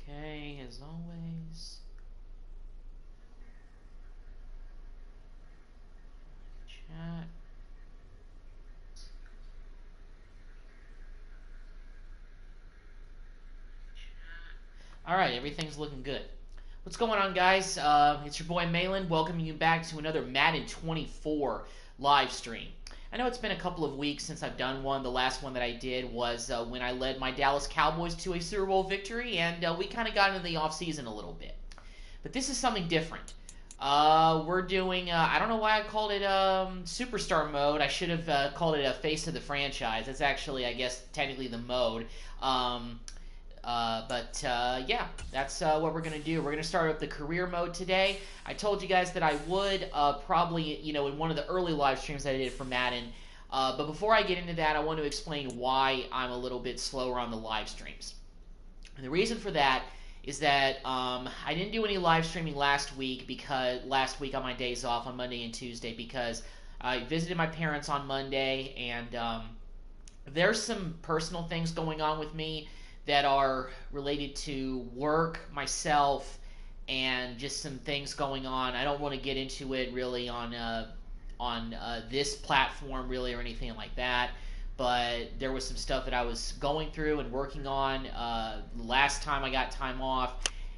Okay, as always. Chat. Alright, everything's looking good. What's going on, guys? It's your boy Malin, welcoming you back to another Madden 24 live stream. I know it's been a couple of weeks since I've done one. The last one that I did was when I led my Dallas Cowboys to a Super Bowl victory, and we kind of got into the offseason a little bit. But this is something different. We're doing, I don't know why I called it Superstar Mode. I should have called it a Face of the Franchise. That's actually, I guess, technically the mode. Yeah, that's what we're going to do. We're going to start with the career mode today. I told you guys that I would probably, in one of the early live streams that I did for Madden. But before I get into that, I want to explain why I'm a little bit slower on the live streams. And the reason for that is that I didn't do any live streaming last week on my days off on Monday and Tuesday because I visited my parents on Monday, and there's some personal things going on with me that are related to work, myself, and just some things going on. I don't want to get into it really on this platform really or anything like that. But there was some stuff that I was going through and working on last time I got time off.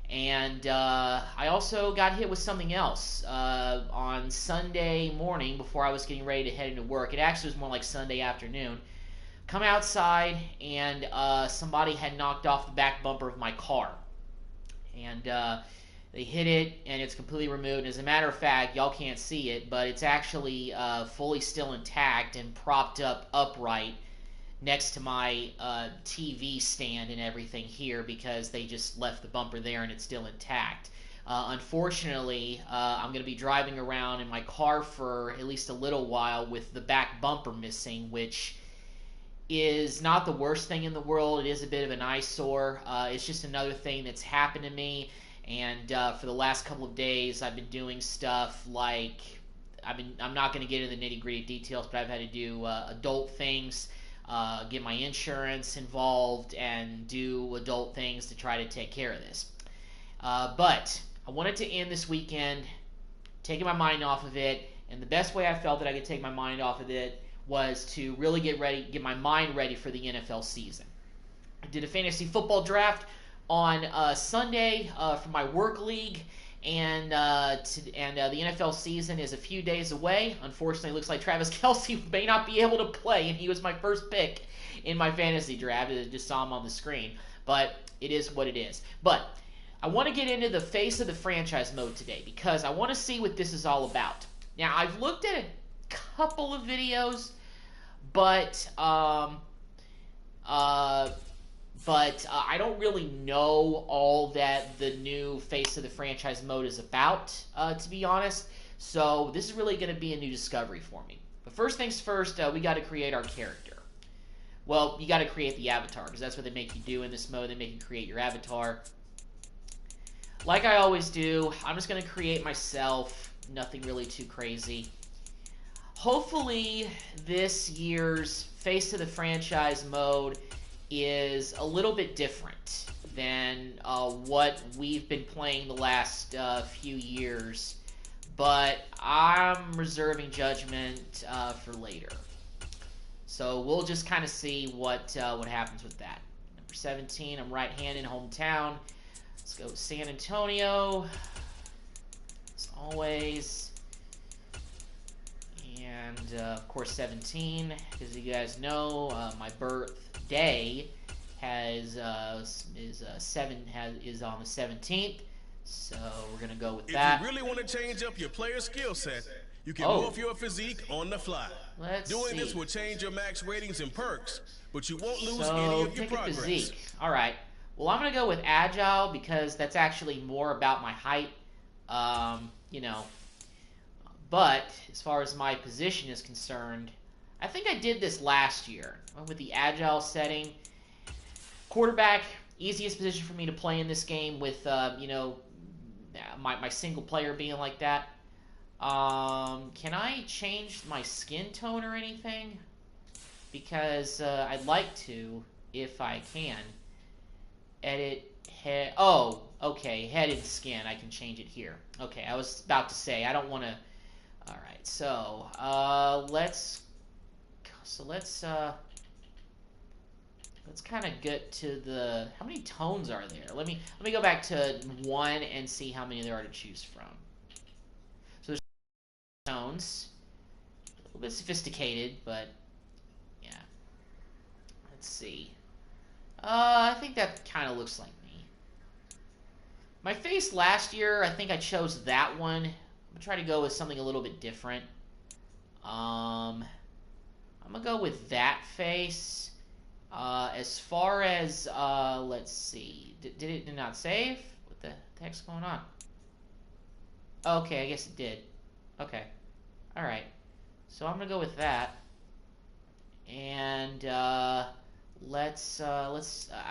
And I also got hit with something else on Sunday morning before I was getting ready to head into work. It actually was more like Sunday afternoon. Come outside, and somebody had knocked off the back bumper of my car. And they hit it, and it's completely removed. And as a matter of fact, y'all can't see it, but it's actually fully still intact and propped up upright next to my TV stand and everything here because they just left the bumper there and it's still intact. Unfortunately, I'm going to be driving around in my car for at least a little while with the back bumper missing, which is not the worst thing in the world. It is a bit of an eyesore. It's just another thing that's happened to me. And for the last couple of days, I've been doing stuff like I'm not going to get into the nitty-gritty details, but I've had to do adult things, get my insurance involved, and do adult things to try to take care of this. But I wanted to end this weekend taking my mind off of it, and the best way I felt that I could take my mind off of it was to really get my mind ready for the NFL season. I did a fantasy football draft on Sunday for my work league, and the NFL season is a few days away. Unfortunately, it looks like Travis Kelce may not be able to play, and he was my first pick in my fantasy draft. I just saw him on the screen, but it is what it is. But I want to get into the face of the franchise mode today because I want to see what this is all about. Now, I've looked at a couple of videos, but I don't really know all that the new face of the franchise mode is about, to be honest. So this is really going to be a new discovery for me. But first things first, we got to create our character. Well, you got to create the avatar because that's what they make you do in this mode. They make you create your avatar. Like I always do, I'm just going to create myself. Nothing really too crazy. Hopefully, this year's face of the franchise mode is a little bit different than what we've been playing the last few years, but I'm reserving judgment for later. So we'll just kind of see what happens with that. Number 17, I'm right-handed, hometown. Let's go San Antonio, as always. And of course 17, because you guys know my birthday is on the 17th, so we're gonna go with that. If you really want to change up your player skill set, you can morph your physique on the fly. Doing this will change your max ratings and perks, but you won't lose any of your progress. Physique. All right. Well, I'm gonna go with agile because that's actually more about my height. But as far as my position is concerned, I think I did this last year. I went with the agile setting. Quarterback, easiest position for me to play in this game with, my single player being like that. Can I change my skin tone or anything? Because I'd like to, if I can, edit head. Oh, okay. Head and skin. I can change it here. Okay, I was about to say I don't want to. All right, so let's let's kind of get to the. How many tones are there? Let me go back to 1 and see how many there are to choose from. So there's tones. A little bit sophisticated, but yeah. Let's see. I think that kind of looks like me. My face last year, I think I chose that one. I'm gonna try to go with something a little bit different. I'm gonna go with that face. As far as let's see, did it not save? What the heck's going on? Okay, I guess it did. Okay, all right. So I'm gonna go with that, and let's I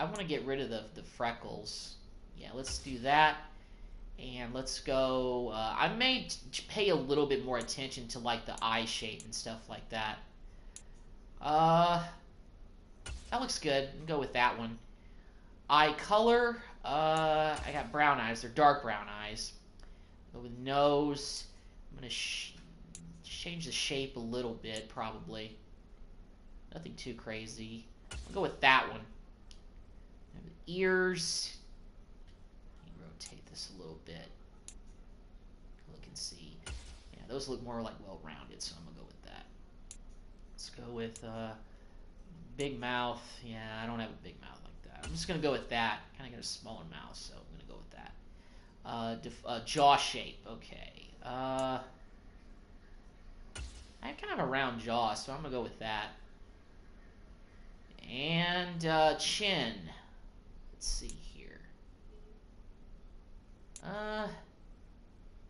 want to get rid of the freckles. Yeah, let's do that. And let's go. I may pay a little bit more attention to like the eye shape and stuff like that. That looks good. I'll go with that one. Eye color. I got brown eyes. They're dark brown eyes. Go with nose. I'm gonna change the shape a little bit, probably. Nothing too crazy. I'll go with that one. Ears. Rotate this a little bit. Look and see. Yeah, those look more like well-rounded, so I'm gonna go with that. Let's go with big mouth. Yeah, I don't have a big mouth like that. I'm just gonna go with that. Kind of got a smaller mouth, so I'm gonna go with that. Jaw shape. Okay. I have kind of a round jaw, so I'm gonna go with that. And chin. Let's see here.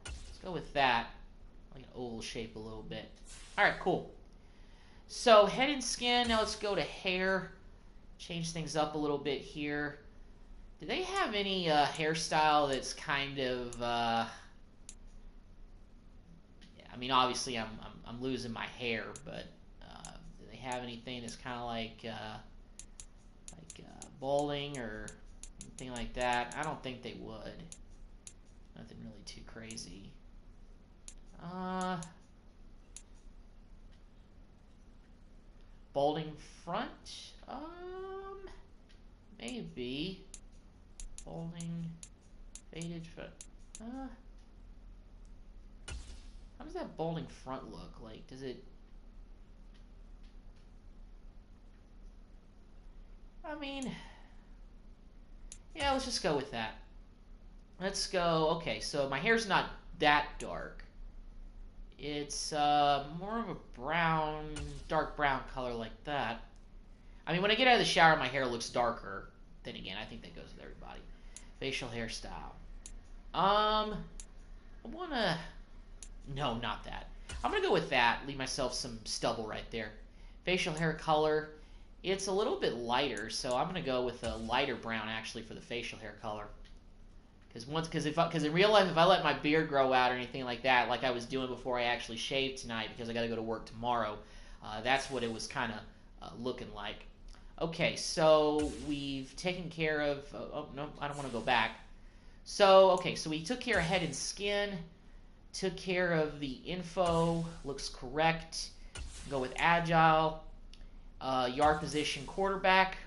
Let's go with that. Like an oval shape a little bit. Alright, cool. So head and skin. Now let's go to hair. Change things up a little bit here. Do they have any hairstyle that's kind of yeah, I mean, obviously I'm losing my hair, but do they have anything that's kind of like balding or anything like that? I don't think they would. Nothing really too crazy. Balding front? Maybe. Balding, faded front. How does that balding front look? Like, does it... I mean... Yeah, let's just go with that. Let's go... Okay, so my hair's not that dark. It's more of a brown, dark brown color like that. I mean, when I get out of the shower, my hair looks darker. Then again, I think that goes with everybody. Facial hairstyle. I wanna... No, not that. I'm gonna go with that. Leave myself some stubble right there. Facial hair color. It's a little bit lighter, so I'm gonna go with a lighter brown actually for the facial hair color. Because in real life, if I let my beard grow out or anything like that, like I was doing before I actually shaved tonight, because I got to go to work tomorrow, that's what it was kind of looking like. Okay, so we've taken care of. Oh no, I don't want to go back. So okay, so we took care of head and skin, took care of the info. Looks correct. Go with agile, yard position, quarterback.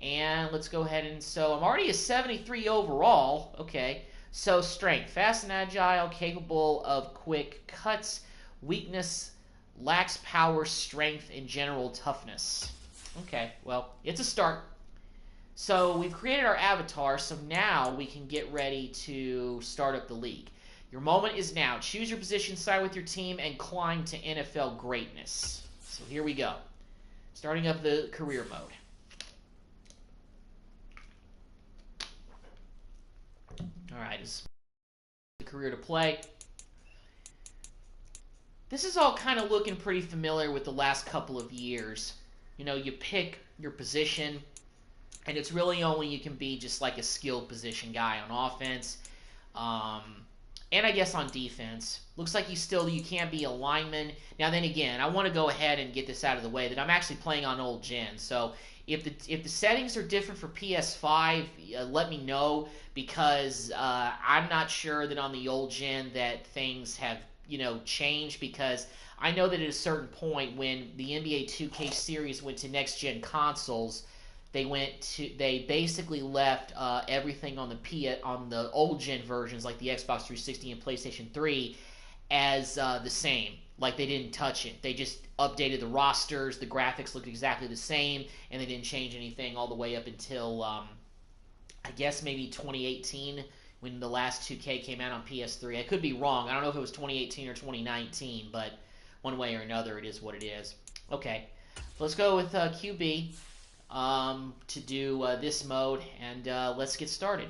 And let's go ahead and, so I'm already a 73 overall. Okay, so strength, fast and agile, capable of quick cuts. Weakness, lacks power, strength, and general toughness. Okay, well, it's a start. So we've created our avatar, so now we can get ready to start up the league. Your moment is now. Choose your position, side with your team, and climb to NFL greatness. So here we go. Starting up the career mode. Alright, it's the career to play. This is all kind of looking pretty familiar with the last couple of years. You know, you pick your position, and it's really only you can be just like a skilled position guy on offense. And I guess on defense. Looks like you can't be a lineman. Now then again, I want to go ahead and get this out of the way that I'm actually playing on old gen. So If the settings are different for PS5, let me know, because I'm not sure that on the old gen that things have changed, because I know that at a certain point when the NBA 2K series went to next gen consoles, they basically left everything on the old gen versions like the Xbox 360 and PlayStation 3 as the same. Like, they didn't touch it. They just updated the rosters. The graphics looked exactly the same, and they didn't change anything all the way up until I guess maybe 2018, when the last 2K came out on PS3. I could be wrong. I don't know if it was 2018 or 2019, but one way or another, it is what it is. Okay, let's go with QB to do this mode, and let's get started.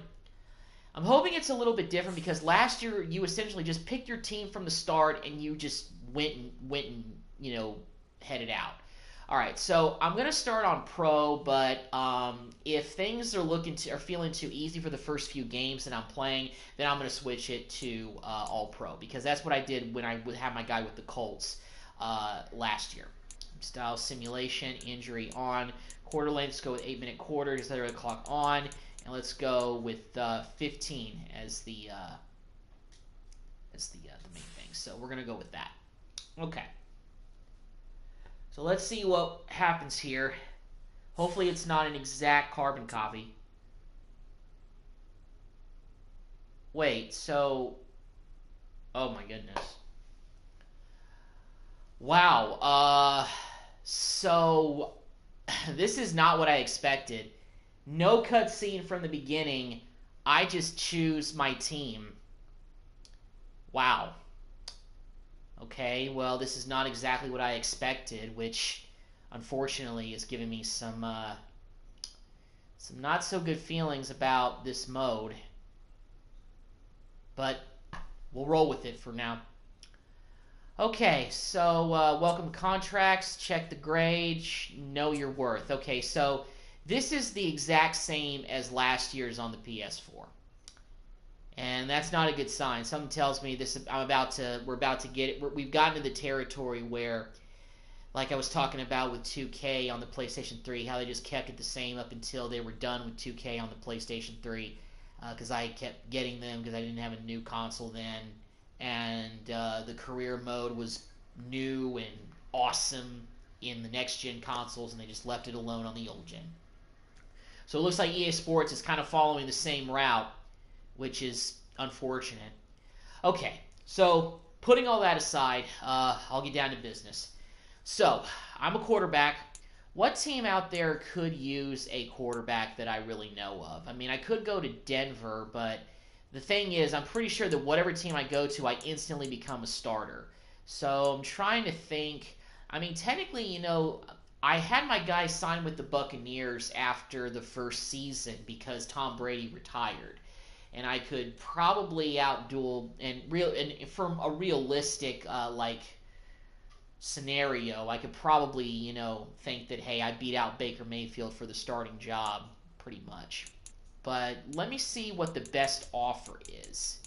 I'm hoping it's a little bit different, because last year you essentially just picked your team from the start and you just went and headed out. All right, so I'm gonna start on pro, but if things are feeling too easy for the first few games that I'm playing, then I'm gonna switch it to all pro, because that's what I did when I would have my guy with the Colts last year. Style simulation, injury on, quarter length. Let's go with 8-minute quarter, just let the clock on. And let's go with 15 as the main thing. So we're gonna go with that. Okay. So let's see what happens here. Hopefully it's not an exact carbon copy. Wait, so... Oh my goodness. Wow. So this is not what I expected. No cutscene from the beginning. I just choose my team. Wow. Okay, well, this is not exactly what I expected, which unfortunately is giving me some not so good feelings about this mode. But we'll roll with it for now. Okay, so welcome to contracts. Check the grade. Know your worth. Okay, so this is the exact same as last year's on the PS4. And that's not a good sign. Something tells me we're about to get it. We've gotten to the territory where, like I was talking about with 2K on the PlayStation 3, how they just kept it the same up until they were done with 2K on the PlayStation 3, because I kept getting them because I didn't have a new console then, and the career mode was new and awesome in the next gen consoles, and they just left it alone on the old gen. So it looks like EA Sports is kind of following the same route, which is unfortunate. Okay, so putting all that aside, I'll get down to business. So, I'm a quarterback. What team out there could use a quarterback that I really know of? I mean, I could go to Denver, but the thing is, I'm pretty sure that whatever team I go to, I instantly become a starter. So, I'm trying to think. I mean, technically, I had my guy sign with the Buccaneers after the first season because Tom Brady retired. And I could probably outduel, and from a realistic scenario, I could probably think that, hey, I beat out Baker Mayfield for the starting job pretty much. But let me see what the best offer is.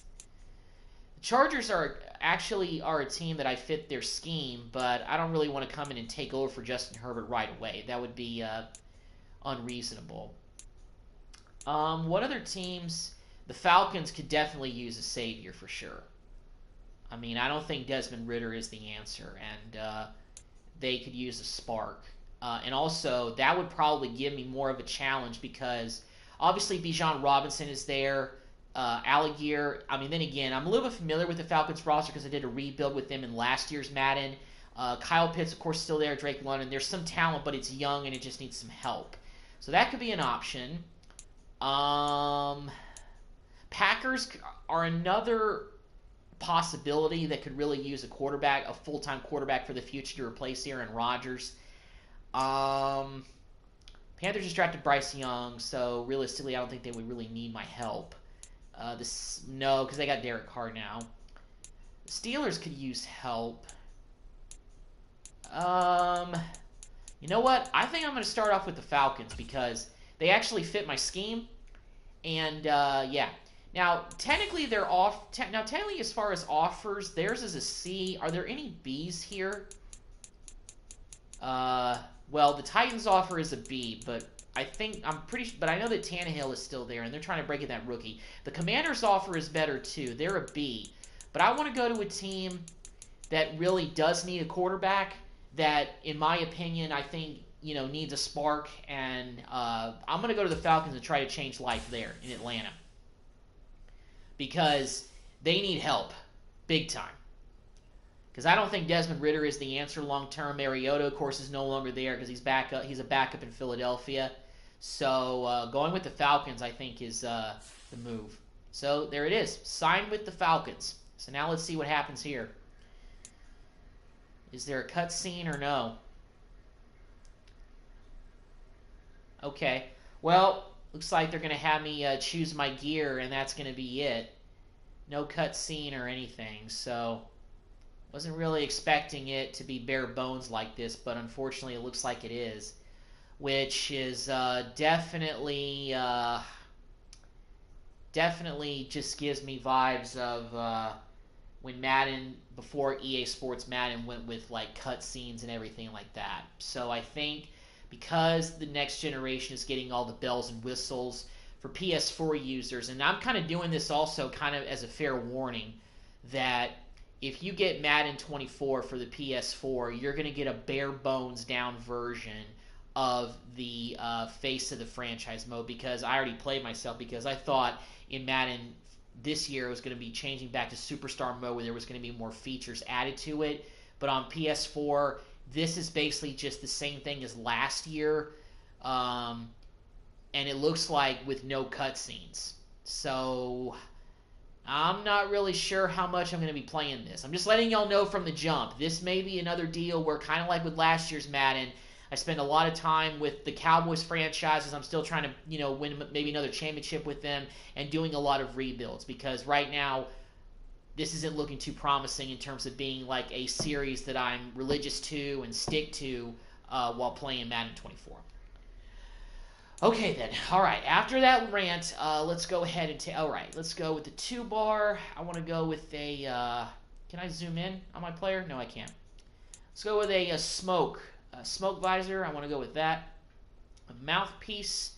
The Chargers are a team that I fit their scheme, but I don't really want to come in and take over for Justin Herbert right away. That would be unreasonable. What other teams? The Falcons could definitely use a savior for sure. I mean, I don't think Desmond Ridder is the answer, and they could use a spark. And also, that would probably give me more of a challenge because obviously Bijan Robinson is there. Algier, I mean, then again, I'm a little bit familiar with the Falcons roster because I did a rebuild with them in last year's Madden. Kyle Pitts, of course, still there. Drake London. There's some talent, but it's young and it just needs some help. So that could be an option. Packers are another possibility that could really use a full-time quarterback for the future to replace Aaron Rodgers. Panthers just drafted Bryce Young, so realistically, I don't think they would really need my help. No, because they got Derek Carr now. The Steelers could use help. You know what? I think I'm going to start off with the Falcons because they actually fit my scheme, and yeah. Now, technically, they're off. Technically, as far as offers, theirs is a C. Are there any Bs here? Well, the Titans offer is a B, but but I know that Tannehill is still there, and they're trying to break in that rookie. The Commanders' offer is better too. They're a B, but I want to go to a team that really does need a quarterback. That, in my opinion, I think needs a spark, and I'm going to go to the Falcons and try to change life there in Atlanta because they need help, big time. Because I don't think Desmond Ridder is the answer long term. Mariota, of course, is no longer there because he's a backup in Philadelphia. So going with the Falcons, I think, is the move. So there it is. Signed with the Falcons. So now let's see what happens here. Is there a cutscene or no? Okay. Well, looks like they're going to have me choose my gear, and that's going to be it. No cutscene or anything, so wasn't really expecting it to be bare bones like this, but unfortunately it looks like it is, which is definitely just gives me vibes of when Madden, before EA Sports Madden, went with like cutscenes and everything like that. So I think because the next generation is getting all the bells and whistles for PS4 users, and I'm kind of doing this also kind of as a fair warning that if you get Madden 24 for the PS4, you're going to get a bare bones down version of the face of the franchise mode, because I already played myself, because I thought in Madden this year it was going to be changing back to Superstar mode where there was going to be more features added to it. But on PS4, this is basically just the same thing as last year. And it looks like with no cutscenes. So I'm not really sure how much I'm going to be playing this. I'm just letting y'all know from the jump. This may be another deal where, kind of like with last year's Madden, I spend a lot of time with the Cowboys franchises. I'm still trying to, win maybe another championship with them and doing a lot of rebuilds, because right now this isn't looking too promising in terms of being like a series that I'm religious to and stick to while playing Madden 24. Okay then. All right. After that rant, let's go ahead and all right. Let's go with the 2-bar. I want to go with a. Can I zoom in on my player? No, I can't. Let's go with a smoke visor. I want to go with that. A mouthpiece.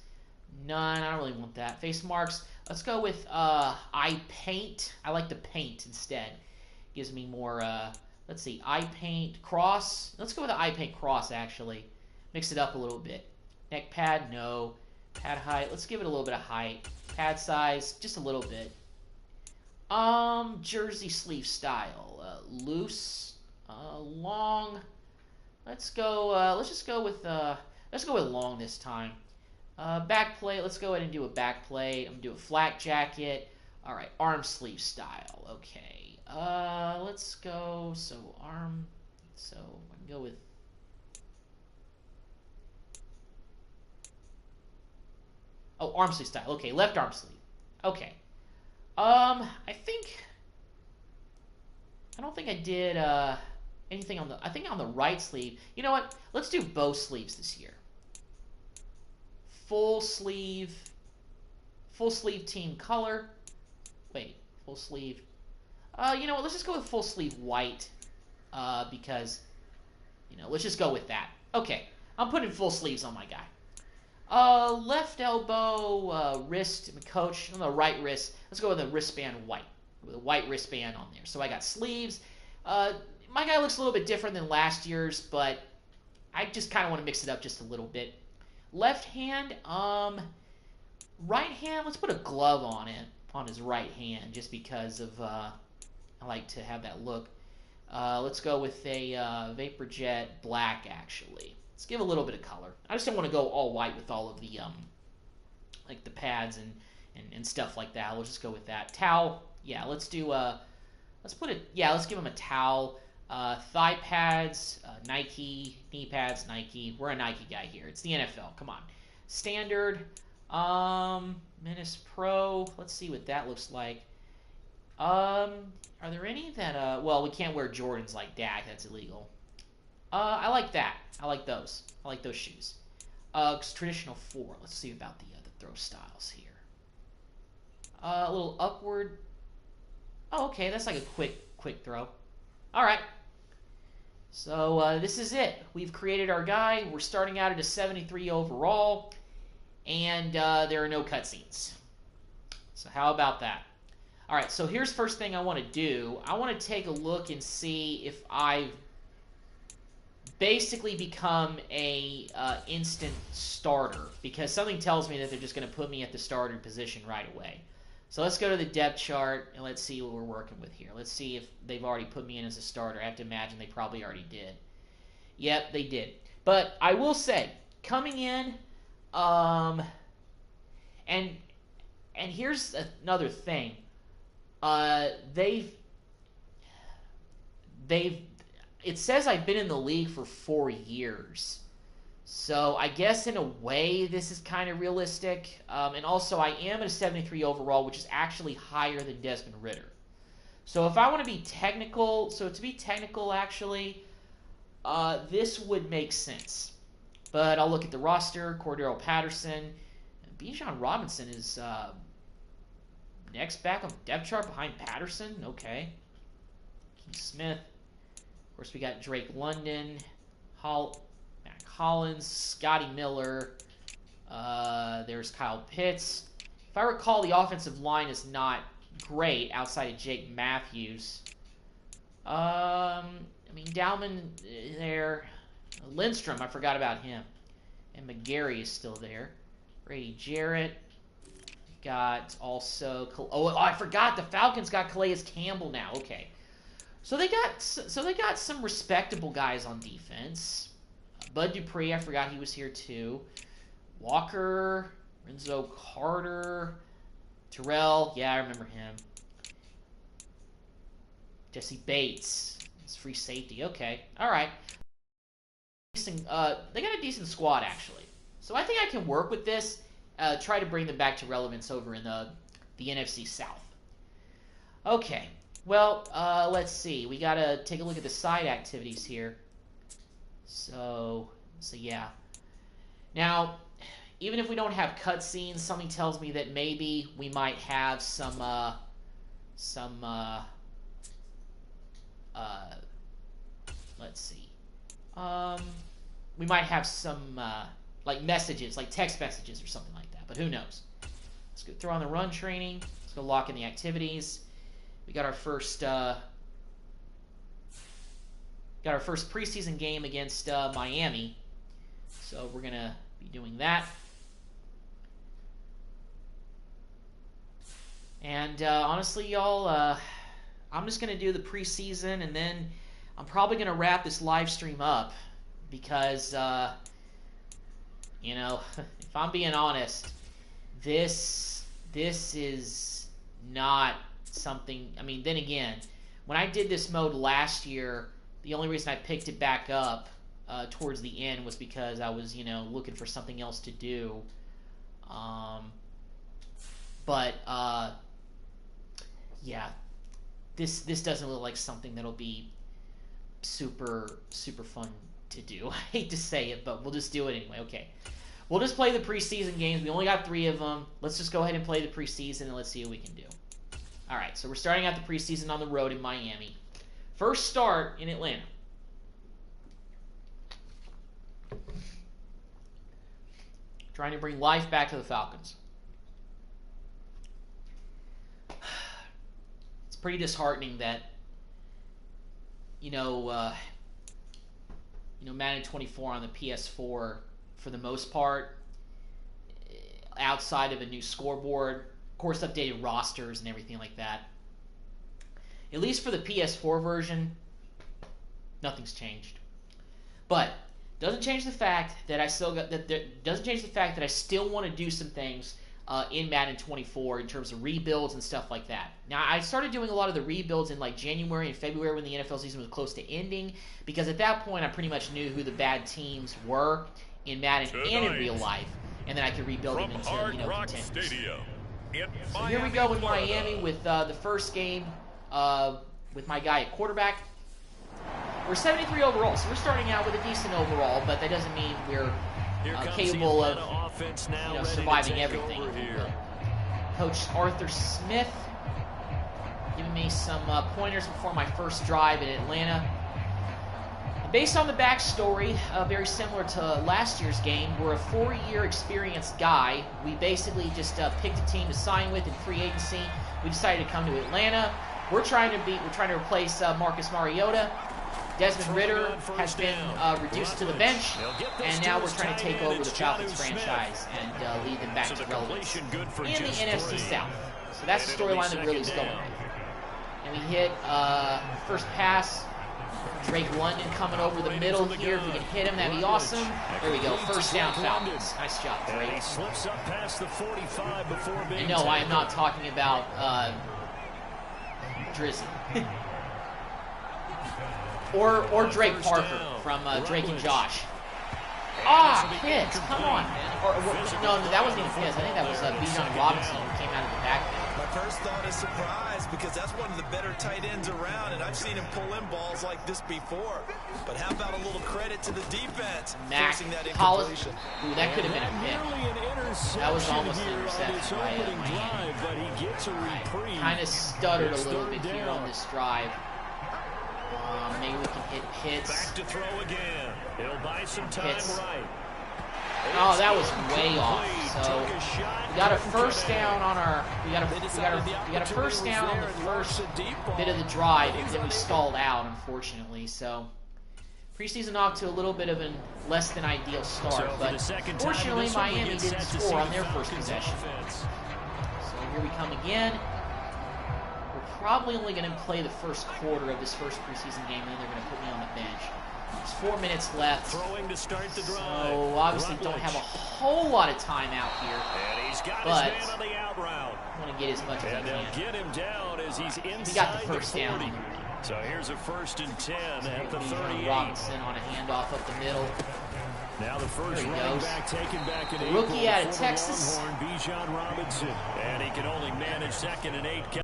None. I don't really want that. Face marks. Let's go with eye paint. I like the paint instead. Gives me more. Let's see. Eye paint cross. Let's go with the eye paint cross. Actually, mix it up a little bit. Neck pad, no. Pad height, let's give it a little bit of height. Pad size, just a little bit. Jersey sleeve style, loose, long. Let's go. Let's just go with. Let's go with long this time. Back plate. Let's go ahead and do a back plate. I'm gonna do a flak jacket. All right, arm sleeve style. Okay. Let's go. So arm. So I can go with. Oh, arm sleeve style. Okay, left arm sleeve. Okay. I don't think I did anything on the. I think on the right sleeve. You know what? Let's do both sleeves this year. Full sleeve team color. Wait, full sleeve. You know what? Let's just go with full sleeve white. Because, let's just go with that. Okay, I'm putting full sleeves on my guy. Left elbow, wrist, coach, on the right wrist. Let's go with a wristband white, with a white wristband on there. So I got sleeves. My guy looks a little bit different than last year's, but I just kind of want to mix it up just a little bit. Left hand, right hand. Let's put a glove on it, on his right hand, just because of I like to have that look. Let's go with a Vapor Jet black, actually. Let's give a little bit of color. I just don't want to go all white with all of the like the pads and stuff like that. We'll just go with that. Towel, yeah. Let's do let's put it. Yeah, let's give him a towel. Thigh pads, Nike. Knee pads, Nike. We're a Nike guy here. It's the NFL. Come on. Standard. Menace Pro. Let's see what that looks like. Are there any that well, we can't wear Jordans like Dak. That's illegal. I like that. I like those. I like those shoes. Traditional 4. Let's see about the throw styles here. A little upward. Oh, okay. That's like a quick throw. All right. So this is it. We've created our guy. We're starting out at a 73 overall, and there are no cutscenes. So how about that? All right, so here's first thing I want to do. I want to take a look and see if I've basically become a instant starter, because something tells me that they're just going to put me at the starter position right away. So let's go to the depth chart and let's see what we're working with here. Let's see if they've already put me in as a starter. I have to imagine they probably already did. Yep, they did. But I will say, coming in, and here's another thing. It says I've been in the league for 4 years. So I guess in a way this is kind of realistic. And also I am at a 73 overall, which is actually higher than Desmond Ridder. So if I want to be technical, actually, this would make sense. But I'll look at the roster. Cordero Patterson. Bijan Robinson is next back on the depth chart behind Patterson. Okay. Keith Smith. Of course, we got Drake London, Matt Collins, Scotty Miller. There's Kyle Pitts. If I recall, the offensive line is not great outside of Jake Matthews. I mean, Dowman there. Lindstrom, I forgot about him. And McGarry is still there. Brady Jarrett. Got also... Oh, I forgot. The Falcons got Calais Campbell now. Okay. So they got some respectable guys on defense. Bud Dupree, I forgot he was here too. Walker, Renzo Carter, Terrell, yeah, I remember him. Jesse Bates, it's free safety. Okay, all right. They got a decent squad actually, so I think I can work with this. Try to bring them back to relevance over in the NFC South. Okay. Well, let's see. We got to take a look at the side activities here. So yeah. Now, even if we don't have cutscenes, something tells me that maybe we might have some let's see. We might have some, like messages, like text messages or something like that, but who knows? Let's go throw on the run training. Let's go lock in the activities. We got our first preseason game against Miami, so we're gonna be doing that. And honestly, y'all, I'm just gonna do the preseason, and then I'm probably gonna wrap this live stream up because, you know, if I'm being honest, this is not something. I mean, then again, when I did this mode last year, the only reason I picked it back up towards the end was because I was, you know, looking for something else to do. Yeah, this doesn't look like something that'll be super fun to do. I hate to say it, but we'll just do it anyway. Okay, we'll just play the preseason games. We only got 3 of them. Let's just go ahead and play the preseason and let's see what we can do. All right, so we're starting out the preseason on the road in Miami. First start in Atlanta. Trying to bring life back to the Falcons. It's pretty disheartening that, Madden 24 on the PS4, for the most part, outside of a new scoreboard, of course, updated rosters and everything like that. At least for the PS4 version, nothing's changed. But doesn't change the fact that I still want to do some things in Madden 24 in terms of rebuilds and stuff like that. Now, I started doing a lot of the rebuilds in like January and February when the NFL season was close to ending, because at that point I pretty much knew who the bad teams were in Madden and in real life, and then I could rebuild them into contenders. So here we go with Miami with the first game with my guy at quarterback. We're 73 overall, so we're starting out with a decent overall, but that doesn't mean we're capable of surviving everything. Coach Arthur Smith giving me some pointers before my first drive in Atlanta. And Based on the backstory, very similar to last year's game, we're a 4-year experienced guy. We basically just picked a team to sign with in free agency. We decided to come to Atlanta. We're trying to replace Marcus Mariota. Desmond Ridder has been reduced to the bench, and now we're trying to take over the Falcons franchise and lead them back to relevance in the NFC South. So that's the storyline that Ridley's going with. And we hit first pass. Drake London coming over the middle here. If we can hit him, that'd be awesome. There we go. First down, Falcons. Nice job, Drake. And no, I am not talking about Drizzy. or Drake Parker from Drake and Josh. Pitts. Come on, man. No, that wasn't even Pitts. I think that was Bijan Robinson who came out of the backfield. My first thought is surprise because that's one of the better tight ends around, and I've seen him pull in balls like this before. But how about a little credit to the defense forcing that incompletion? Ooh, that could have been a pick. That was almost an interception by Miami. Kind of stuttered a little bit here on this drive. Maybe we can hit Pitts. Back to throw again. He'll buy some time right. Oh, that was way off. So we got a first down on our. We got a first down on the first bit of the drive, and then we stalled out, unfortunately. So preseason off to a little bit of a less than ideal start, but fortunately Miami didn't score on their first possession. So here we come again. We're probably only going to play the first quarter of this first preseason game, and then they're going to put me on the bench. There's 4 minutes left, Throwing to start the drive. So obviously don't have a whole lot of time out here, but I want to get as much as I can. Get him down as he's inside. We got the first down. So here's a 1st and 10 at the 38. Robinson on a handoff up the middle. Now the first running back taken back in rookie out of Texas. Bijan Robinson, and he can only manage 2nd and 8.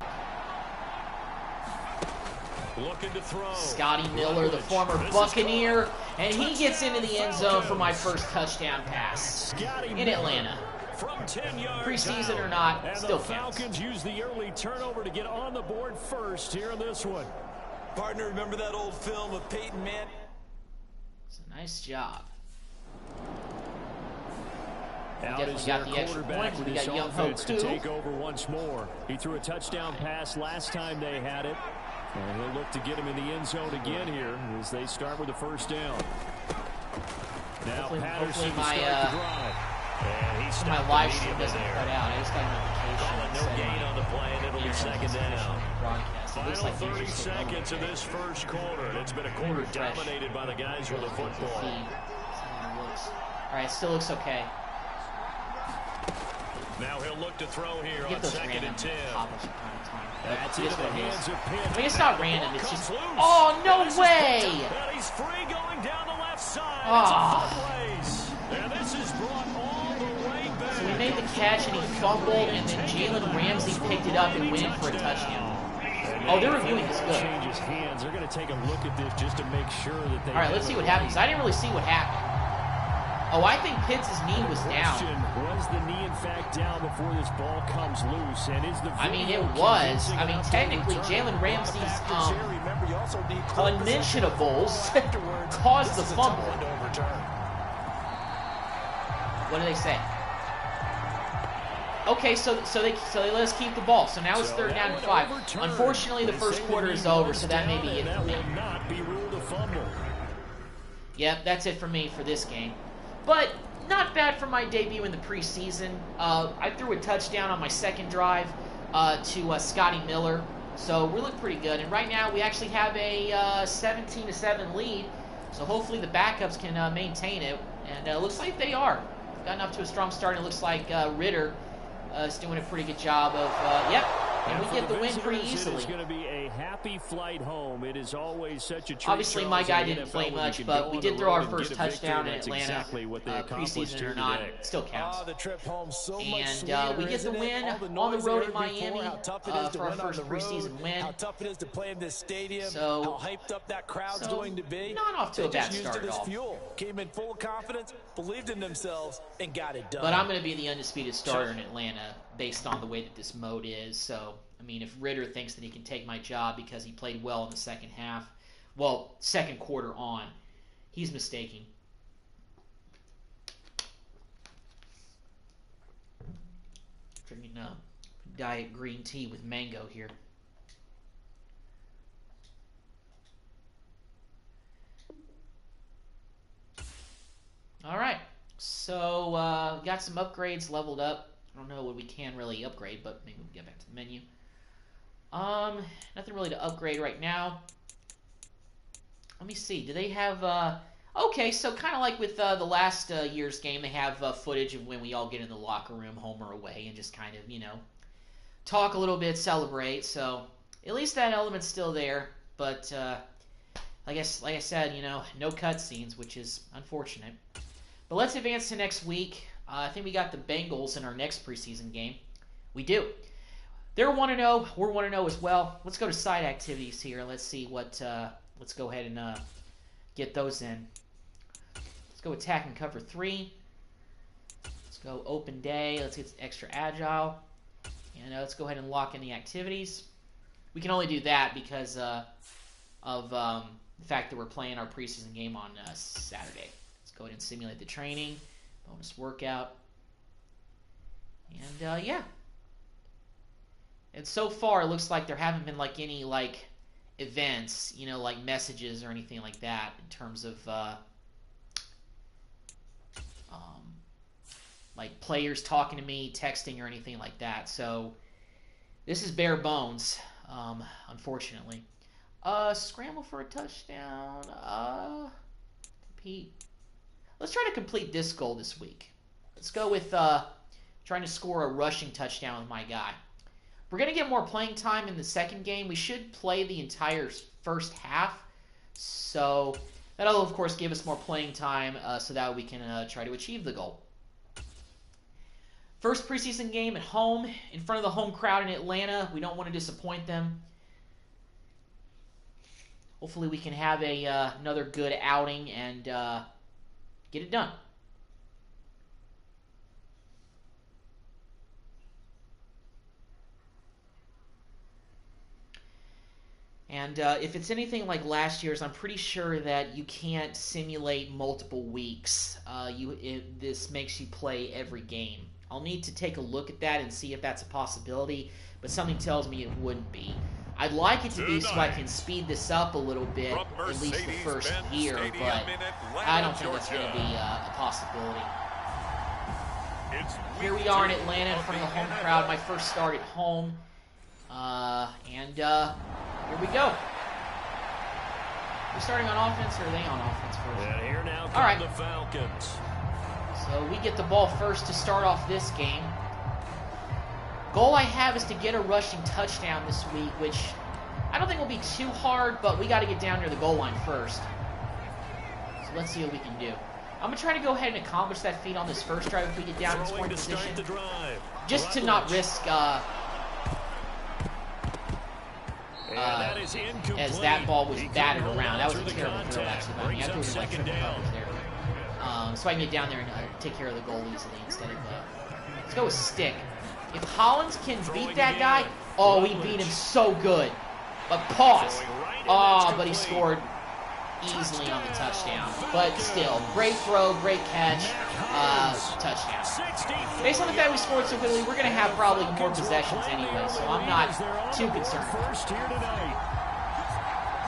Looking to throw. Scotty Miller, the former Buccaneer, and he gets into the end zone for my first touchdown pass in Atlanta. From 10 yards preseason or not, and still the counts. Falcons use the early turnover to get on the board first here in this one. Partner, remember that old film of Peyton Manning? It's a nice job. We definitely got the extra point. We got Young Ho to take over once more. He threw a touchdown pass last time they had it. And he'll look to get him in the end zone again here as they start with the first down. Now Patterson to start the drive. And he's my live stream doesn't cut out. I just got a notification. No gain on the play, and it'll be 2nd down. Final Like 30 seconds of this first quarter. It's been a quarter dominated by the guys with the football. All right, still looks okay. Now he'll look to throw here on 2nd and 10. That's into the hands of Pitt. I mean, it's not random. It's just. Oh, no way! And he's free going down the left side. It's a full place. And this is brought all the way back. So he made the catch and he fumbled, and then Jalen Ramsey picked it up and went in for a touchdown. Oh, they're reviewing this good. Changes hands. They're going to take a look at this just to make sure that they. All right, let's see what happens. I didn't really see what happened. Oh, I think Pitts' knee was down. Was the knee in fact down before this ball comes loose? And is the I mean, it was. I mean, technically, Jalen Ramsey's unmentionables caused the fumble. What do they say? Okay, so they let us keep the ball. So now it's 3rd down and 5. Unfortunately, the first quarter is over, so that may be it for me. Yep, that's it for me for this game. But not bad for my debut in the preseason. I threw a touchdown on my 2nd drive to Scotty Miller, so we look pretty good. And right now we actually have a 17-7 lead, so hopefully the backups can maintain it. And it looks like they are. Gotten up to a strong start, and it looks like Ridder is doing a pretty good job of, yep. And we get the win pretty easily. It's going to be a happy flight home. It is always such a treat. Obviously, my guy didn't play much, but we did throw our first touchdown in Atlanta, preseason or not. It still counts. And we get the win on the road in Miami for our first preseason win. How tough it is to play in this stadium. So, how hyped up that crowd's going to be. Not off to a bad start at all. Fuel. Came in full of confidence, believed in themselves, and got it done. But I'm going to be the undisputed starter in Atlanta based on the way that this mode is. So, I mean, if Ridder thinks that he can take my job because he played well in the second half, well, second quarter on, He's mistaking. Drinking diet green tea with mango here. All right, so got some upgrades leveled up. I don't know what we can really upgrade, but maybe we'll get back to the menu. Nothing really to upgrade right now. Let me see. Do they have? Okay, so kind of like with the last year's game, they have footage of when we all get in the locker room, home or away, and just kind of, you know, talk a little bit, celebrate. So at least that element's still there. But like I said, you know, no cutscenes, which is unfortunate. But let's advance to next week. I think we got the Bengals in our next preseason game. We do. They're 1-0. We're 1-0 as well. Let's go to side activities here. Let's see what. Let's go ahead and get those in. Let's go attack and cover 3. Let's go open day. Let's get extra agile. And let's go ahead and lock in the activities. We can only do that because of the fact that we're playing our preseason game on Saturday. Go ahead and simulate the training, bonus workout, and yeah. And so far, it looks like there haven't been like any like events, you know, like messages or anything like that in terms of like players talking to me, texting, or anything like that. So this is bare bones, unfortunately. Scramble for a touchdown. Compete. Let's try to complete this goal this week. Let's go with trying to score a rushing touchdown with my guy. We're going to get more playing time in the second game. We should play the entire first half. So that'll, of course, give us more playing time so that we can try to achieve the goal. First preseason game at home, in front of the home crowd in Atlanta. We don't want to disappoint them. Hopefully we can have another good outing and get it done. And if it's anything like last year's, I'm pretty sure that you can't simulate multiple weeks. This makes you play every game. I'll need to take a look at that and see if that's a possibility, but something tells me it wouldn't be. I'd like it to be so I can speed this up a little bit, at least the first year, but I don't think that's going to be a possibility. Here we are in Atlanta in front of the home crowd, my first start at home, and here we go. We're starting on offense, or are they on offense first? And here now come all right. The Falcons. So we get the ball first to start off this game. Goal I have is to get a rushing touchdown this week, which I don't think will be too hard, but we got to get down near the goal line first. So let's see what we can do. I'm going to try to go ahead and accomplish that feat on this first drive if we get down in scoring position. Just to not risk as that ball was batted around. That was a terrible throw, actually, by me. I threw it like triple coverage there. So I can get down there and take care of the goal easily instead of... let's go with stick. If Hollins can beat that guy, oh, he beat him so good. But pause. Oh, but he scored easily on the touchdown. But still, great throw, great catch, touchdown. Based on the fact we scored so quickly, we're going to have probably more possessions anyway, so I'm not too concerned.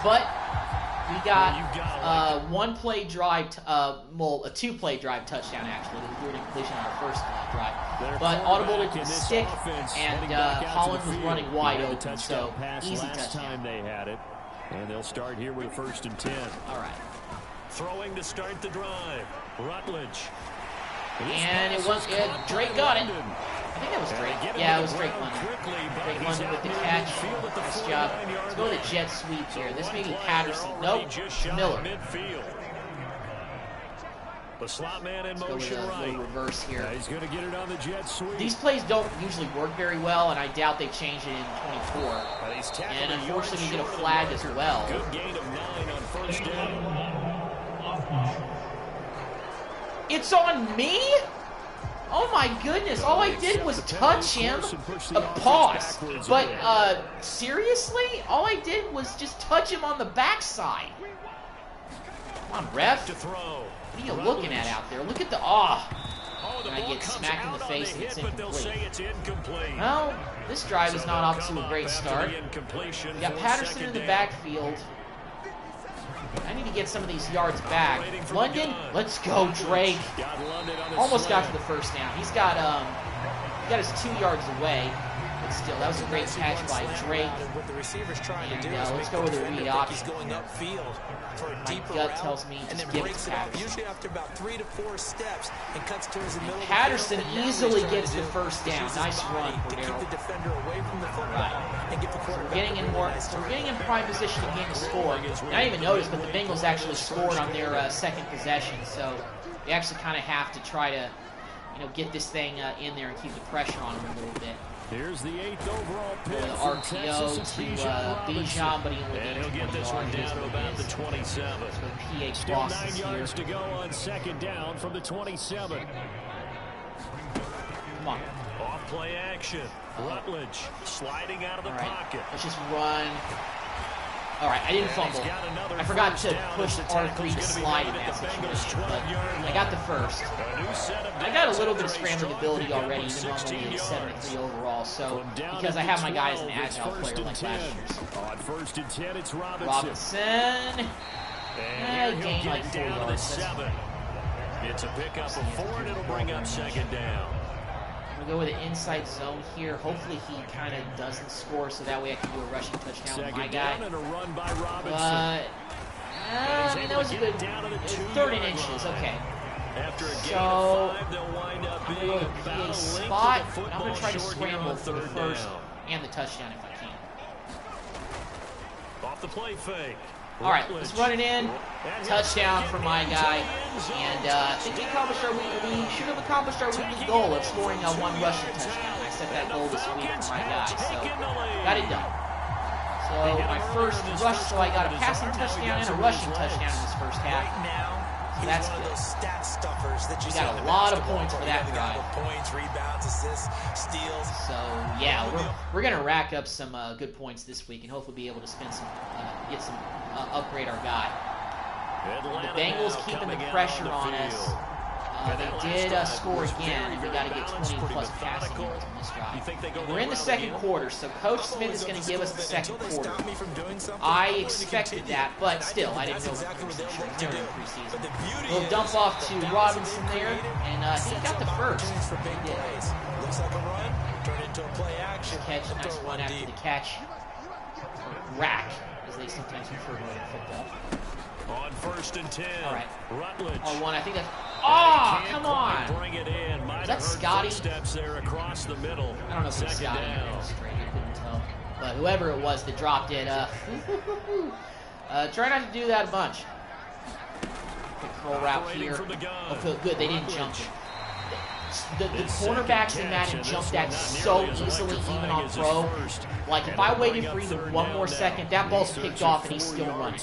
But we got one-play drive, a two-play drive touchdown, actually. We threw an incompletion on our first drive. But audible to the stick, and Holland was running wide open, so easy touchdown. They had it, and they'll start here with a 1st and 10. All right. Throwing to start the drive, Rutledge. And it was Drake got it. I think that was Drake. Yeah, it was Drake London. Drake London with the catch. Nice job. Let's go with a jet sweep here. This may be Patterson. Nope, Miller. The slot man in Let's motion go with a little reverse here. He's going to get it on the jet sweep. These plays don't usually work very well, and I doubt they changed it in 24. And unfortunately, we get a flag as well. Good gain of 9 on 1st down. It's on me? Oh my goodness, all I did was touch him. A pause. But, seriously? All I did was just touch him on the backside. Come on, ref. To throw. What are you looking at out there? Look at the and I get smacked in the face and it's incomplete. Well, this drive is not off to a great start. We got Patterson in the backfield. I need to get some of these yards back. London, let's go, Drake. Almost got to the first down. He got us 2 yards away. But still, that was a great catch by Drake. And let's go with a read option. My gut tells me just give it to Patterson. Usually after about 3 to 4 steps and cuts towards the middle. Patterson easily gets the first down. Nice run for Darryl. Keep the defender away from the football and get the quarterback. We're getting in prime position to gain a score. And I didn't even notice, but the Bengals actually scored on their second possession. So we actually kind of have to try to, get this thing in there and keep the pressure on them a little bit. Here's the 8th overall pick. The RPO to Bijan, but he only he'll get this one down to about the 27. So Still 9 yards to go on second down from the 27. Come on. Off play action. Rutledge sliding out of the pocket. Let's just run. All right, I didn't fumble. I forgot to push R3 to slide in that situation, but I got the first. I got a little bit of scrambling ability already, even though I'm only at 73 overall, so because I have my guy as an agile player like last year. On 1st and 10, it's Robinson. Gained like 4 yards. It's a pickup of 4, and it'll bring up second down. I'm going to go with an inside zone here. Hopefully he kind of doesn't score, so that way I can do a rushing touchdown with my guy. And a run by Robinson. That was a good 30 inches. Okay. After a so I'm going to go to PA spot. I'm going to try to scramble for the first and the touchdown if I can. Off the play fake. All right, let's run it in. Touchdown for my guy. And I think we should have accomplished our weekly goal of scoring one rushing touchdown. I set that goal this week for my guy, so got it done. So my first rush, so I got a passing touchdown and a rushing touchdown in this first half. So that's good. We got a lot of points for that drive. Points, rebounds, assists, steals. So yeah, we're gonna rack up some good points this week and hopefully be able to spend some, upgrade our guy. The Bengals keeping the pressure on us. They did score again, and we got to get 20 plus passing yards on this drive. We're in the second quarter, so Coach Smith is going to give us the second quarter. I expected that, but still, I didn't know the preseason. Never in preseason. Little dump off to Robinson there, and he got the first. He did. Looks like a run. Turn into a play action. Nice run after the catch. Rack, as they sometimes refer to it in football. On 1st and 10. All right. Rutledge. R1, I think that's... Oh, come on! Bring it in. Is that Scotty? Steps there across the middle. I don't know if it's Scotty or straight. I couldn't tell. But whoever it was that dropped it, try not to do that a bunch. Quick curl route here. Oh, good. They didn't jump it. The cornerbacks in Madden jump that so easily, even on throw. Like, if I waited for even one more second, that ball's picked off and he's still running.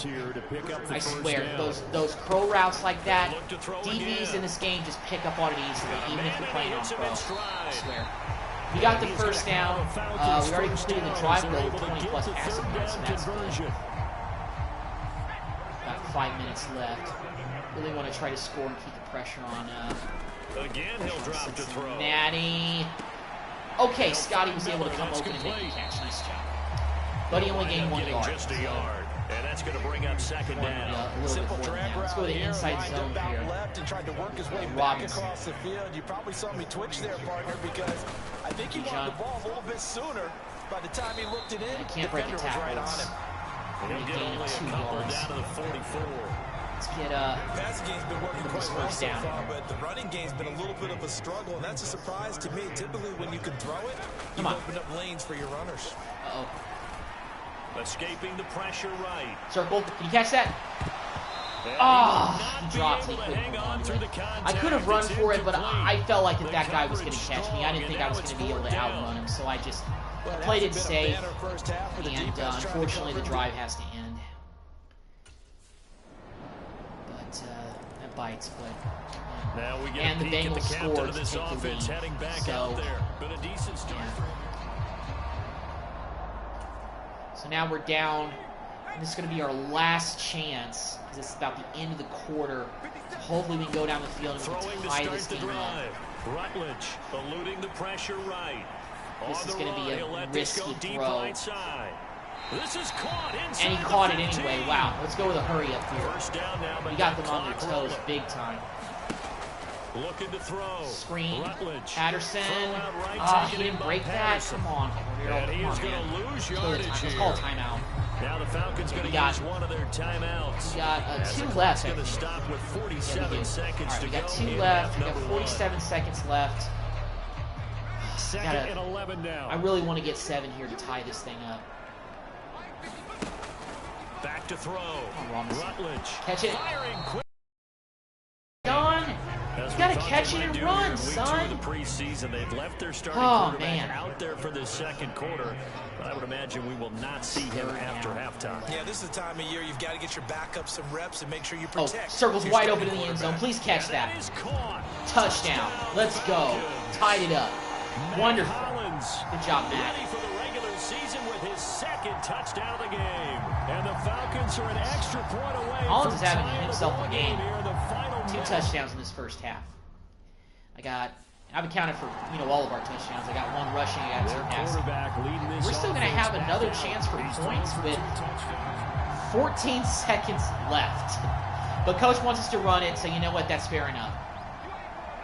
I swear, those crow routes like that, DBs in this game just pick up on it easily, even if you're playing on pro. I swear. We got the first down. We already completed the drive goal with 20 plus passing yards, so that's good. Got 5 minutes left. Really want to try to score and keep the pressure on Again, he'll drop to throw. Cincinnati. Okay, Scotty was able to come open and make the catch. Nice job. But he only gained 1 yard. Just a yard. And that's going to bring up second down. A little bit more than that. Let's go to the inside zone here. Left and tried to work his way back across the field. You probably saw me twitch there, partner, because I think he wanted the ball a little bit sooner. By the time he looked it in, I can't break the tackles. He'll get only a couple down to the 44. Let's get passing game's been working quite well so far, but the running game's been a little bit of a struggle, and that's a surprise to me. Typically, when you can throw it, you open up lanes for your runners. Escaping the pressure right. Circle. Can you catch that? He dropped it. I could have run for it, but I felt like that guy was going to catch me. I didn't think I was going to be able to outrun him, so I just played it safe, and unfortunately the drive has to end. That bites, but now we get and the Bengals scored to take the lead. Heading back so, out there. Been a decent start. So now we're down This is going to be our last chance because it's about the end of the quarter. So hopefully we can go down the field and we can tie this game up. Rutledge eluding the pressure right. This is going to be a risky throw. This is caught inside. And he caught it anyway. Wow. Let's go with a hurry up here. First down now, we got them on their toes big time. Looking to throw. Screen. Rutledge. Patterson. Right, he didn't break that. Come on, Cordero. He is going to lose yardage here. Let's call a timeout. Now the Falcons going to use one of their timeouts. We got 2 left. Going to stop with 47 seconds to go. We got 2 left. We got 47 seconds left. Second and 11 now. I really want to get 7 here to tie this thing up. Back to throw. Rutledge. Catch it. Don, you gotta catch it and run, son. The preseason, they've left their starting quarterback out there for the second quarter. But I would imagine we will not see him after halftime. Yeah, this is the time of year you've got to get your backup some reps and make sure you protect. Circle's wide open in the end zone. Please catch that. Touchdown. Let's go. Tied it up. Wonderful. Good job, Matt. Ready for the regular season with his second touchdown of the game. And the Falcons are an extra point away. Collins is having himself a game. 2 touchdowns in this first half. I've accounted for all of our touchdowns. I got 1 rushing, I got 2 passing. We're still going to have another chance for points with 14 seconds left. But coach wants us to run it, so you know what? That's fair enough.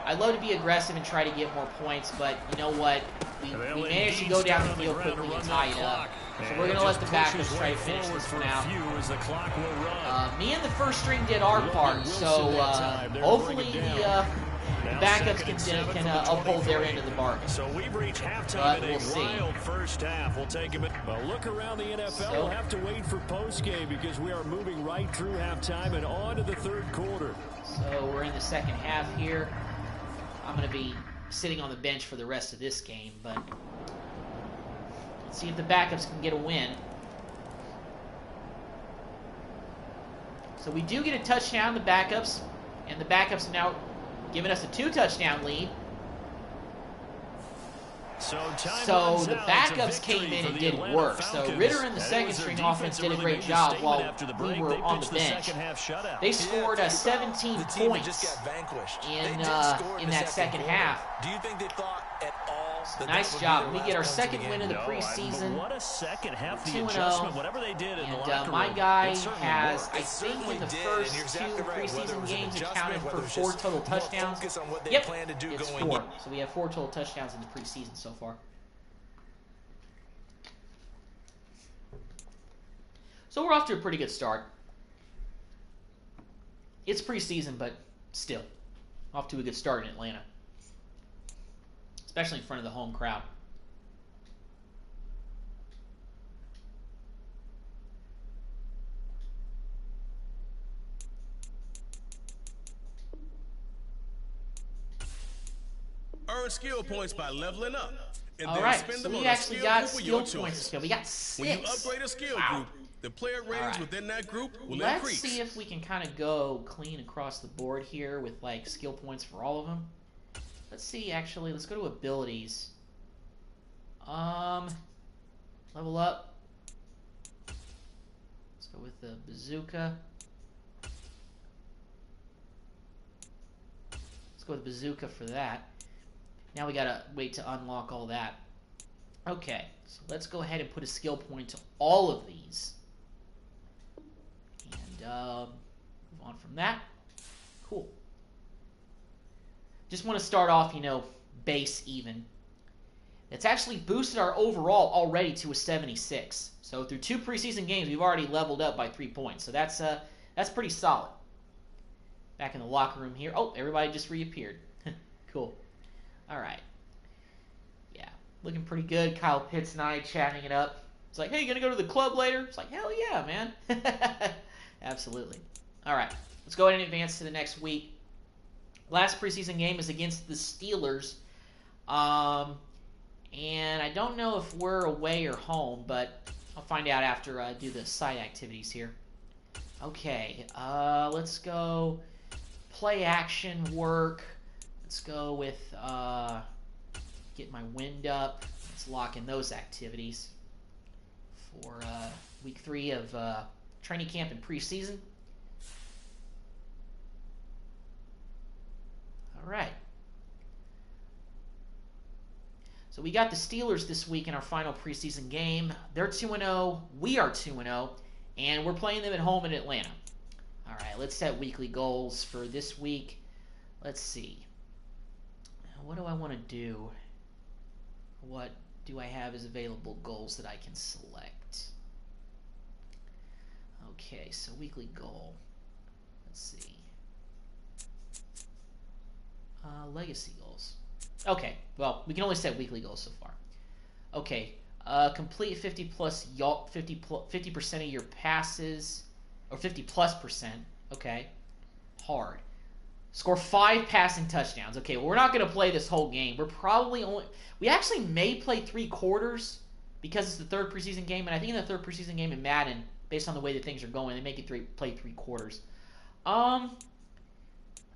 I'd love to be aggressive and try to get more points, but you know what? We managed to go down the field quickly and tie it up. So we're going to let the backups try to finish this one out. Me and the first string did our part, so hopefully the backups can uphold their end of the bargain. So we've reached But halftime we'll see. First half. We'll take him. Well, look around the NFL. We'll have to wait for postgame because we are moving right through halftime and on to the third quarter. So we're in the second half here. I'm going to be sitting on the bench for the rest of this game, but let's see if the backups can get a win. So we do get a touchdown, the backups, and the backups are now giving us a 2-touchdown lead. So the backups came in and did work. So Ritter and the second string offense did a great job while we were on the bench. They scored 17 points in that second half. Do you think they thought at all? Nice job. We get our second win of the preseason. What a second half, the 2-0. adjustment, whatever they did in the locker room. My guy has, I think, in the first 2 preseason games, accounted for 4 total touchdowns. Yep, it's 4. So we have 4 total touchdowns in the preseason so far. So we're off to a pretty good start. It's preseason, but still, off to a good start in Atlanta. Especially in front of the home crowd. Earn skill points by leveling up. And all right, so we actually got skill points. We got 6. When you upgrade a skill group, the player ratings within that group will increase. Let's see if we can kind of go clean across the board here with like skill points for all of them. Let's see, actually, let's go to abilities. Level up. Let's go with the bazooka. Let's go with bazooka for that. Now we gotta wait to unlock all that. Okay, so let's go ahead and put a skill point to all of these. And move on from that. Cool. Just want to start off, base even. It's actually boosted our overall already to a 76. So through 2 preseason games, we've already leveled up by 3 points. So that's pretty solid. Back in the locker room here. Oh, everybody just reappeared. Cool. All right. Yeah, looking pretty good. Kyle Pitts and I chatting it up. It's like, hey, you gonna go to the club later? It's like, hell yeah, man. Absolutely. All right, let's go ahead and advance to the next week. Last preseason game is against the Steelers. And I don't know if we're away or home, but I'll find out after I do the side activities here. Okay, let's go play action work. Let's go with get my wind up. Let's lock in those activities for week 3 of training camp and preseason. All right. So we got the Steelers this week in our final preseason game. They're 2-0. We are 2-0. And we're playing them at home in Atlanta. All right, let's set weekly goals for this week. Let's see. What do I want to do? What do I have as available goals that I can select? Okay, so weekly goal. Let's see. Legacy goals. Okay, well, we can only set weekly goals so far. Okay, complete 50% of your passes, or 50+%. Okay, hard. Score 5 passing touchdowns. Okay, well, we're not going to play this whole game. We actually may play 3 quarters because it's the third preseason game, and I think in the third preseason game in Madden, based on the way that things are going, they make it play 3 quarters. I'm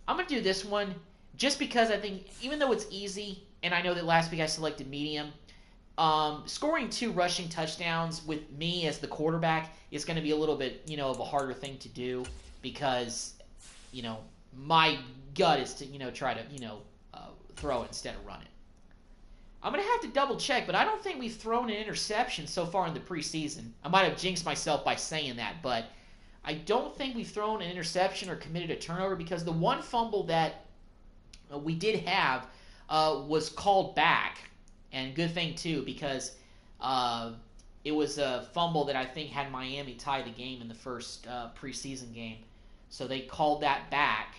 going to do this one just because I think, even though it's easy, and I know that last week I selected medium, scoring 2 rushing touchdowns with me as the quarterback is going to be a little bit, of a harder thing to do because, my gut is to, try to, throw it instead of run it. I'm going to have to double check, but I don't think we've thrown an interception so far in the preseason. I might have jinxed myself by saying that, but I don't think we've thrown an interception or committed a turnover because the one fumble that we did have was called back. And good thing, too, because it was a fumble that I think had Miami tie the game in the first preseason game. So they called that back.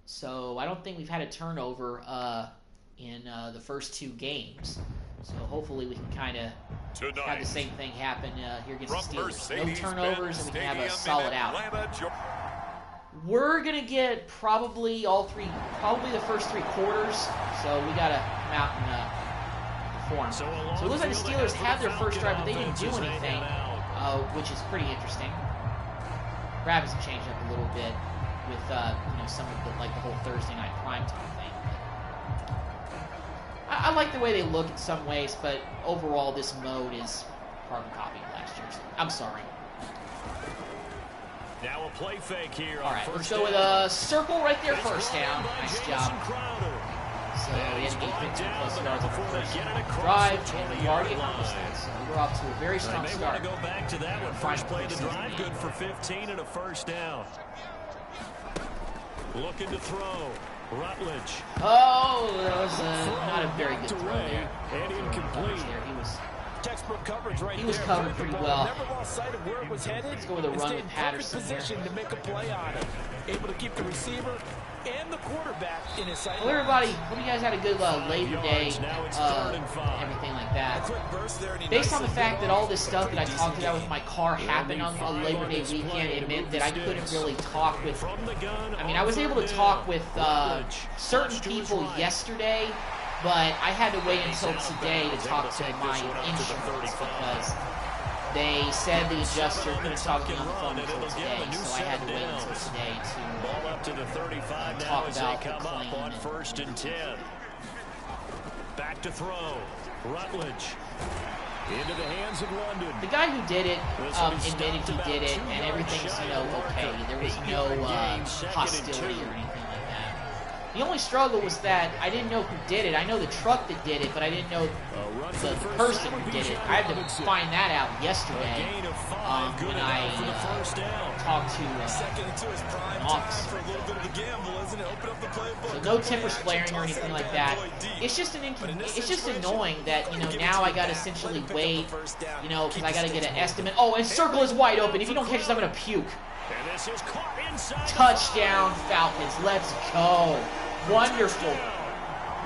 So I don't think we've had a turnover in the first 2 games. So hopefully we can kind of have the same thing happen here against the Steelers. No turnovers, and we can have a solid out. We're going to get probably the first 3 quarters. So we got to come out and perform. So it looks like the Steelers had their first drive, but they didn't do anything, which is pretty interesting. Grab some change up a little bit with some of the whole Thursday night primetime thing. I like the way they look in some ways, but overall this mode is carbon copy of last year's. I'm sorry. Now a play fake here. All right, let's go with a circle right there, first down. Nice job. So we had to get 15+ yards on the first drive, and we already accomplished that. So we're off to a very strong start. Go back to that one. First play of the drive, good for 15 and a first down. Looking to throw. Rutledge. Oh, that was not a very good throw there. And incomplete. He was textbook coverage right there. He was covered pretty well. Never lost sight of where it was headed. Let's go with a run with Patterson here. Position to make a play on it. Able to keep the receiver and the quarterback in his sight. Well, everybody, hope you guys had a good Labor Day, everything like that. Based on the fact that all this stuff that I talked about with my car happened on Labor Day weekend, it meant that I couldn't really talk with, I was able to talk with certain people yesterday, but I had to wait until today to talk to my insurance because they said the adjuster couldn't talk to me on the phone until today, so I had to wait until today to talk about the claim. On first and 10. Back to throw. Rutledge. Into the hands of London. The guy who did it admitted he did it, and everything's, okay. There was no hostility or anything like that. The only struggle was that I didn't know who did it. I know the truck that did it, but I didn't know the person who did it. I had to find that out yesterday when I talked to an officer. So no temper splaring or anything like that. It's just annoying that now I got to essentially wait, because I got to get an estimate. Oh, and circle is wide open. If you don't catch this, I'm gonna puke. Touchdown Falcons. Let's go. Wonderful.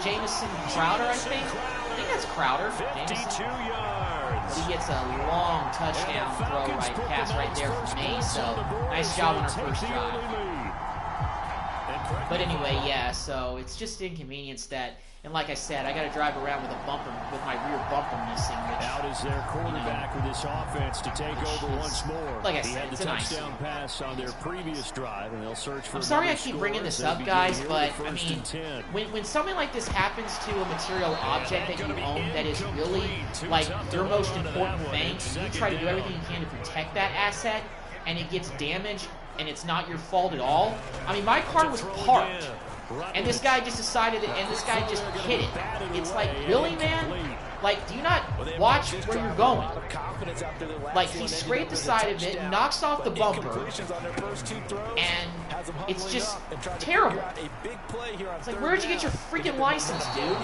Jamison Crowder, I think. I think that's Crowder. 52 yards. He gets a long touchdown pass right there from me. So nice job on our first drive. But anyway, yeah. So it's just inconvenience that. And like I said, I got to drive around with my rear bumper missing. Which, out is their quarterback with this offense to take over once more. Like I said, it's a touchdown pass on their previous drive, and they'll search for. I'm sorry I keep bringing this up, guys, but when something like this happens to a material object that you own that is really like your most important thing, you try to do everything you can to protect that asset. and it gets damaged and it's not your fault at all. I mean, my car was parked, and this guy just decided, and this guy just hit it. It's like, really, man? Like, do you not watch where you're going? Like, he scraped the side of it, knocks off the bumper, and it's just terrible. It's like, where'd you get your freaking license, dude?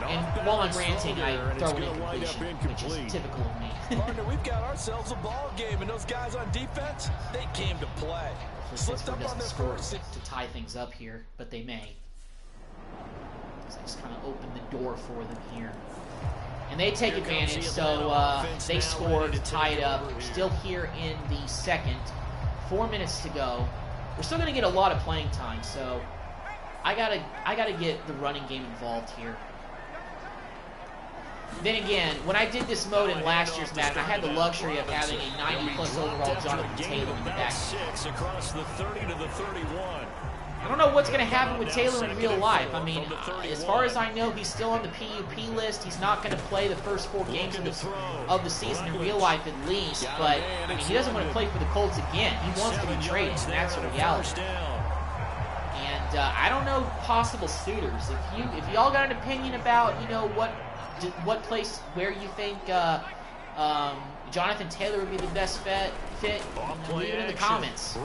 And while I'm ranting, I throw an incompletion, which is typical of me. Partner, we've got ourselves a ball game, and those guys on defense, they came to play. Pittsburgh doesn't score to tie things up here, but they may. So I just kind of opened the door for them here. And they take advantage, so they score to tie it up. We're still here in the second. 4 minutes to go. We're still going to get a lot of playing time, so I gotta get the running game involved here. Then again, when I did this mode in last year's Madden, I had the luxury of having a 90-plus overall Jonathan Taylor in the back. I don't know what's going to happen with Taylor in real life. I mean, as far as I know, he's still on the PUP list. He's not going to play the first 4 games of the season in real life at least. But, I mean, he doesn't want to play for the Colts again. He wants to be traded, and that's the reality. And I don't know possible suitors. If y'all got an opinion about, you know, what place where you think Jonathan Taylor would be the best fit, leave it in the comments.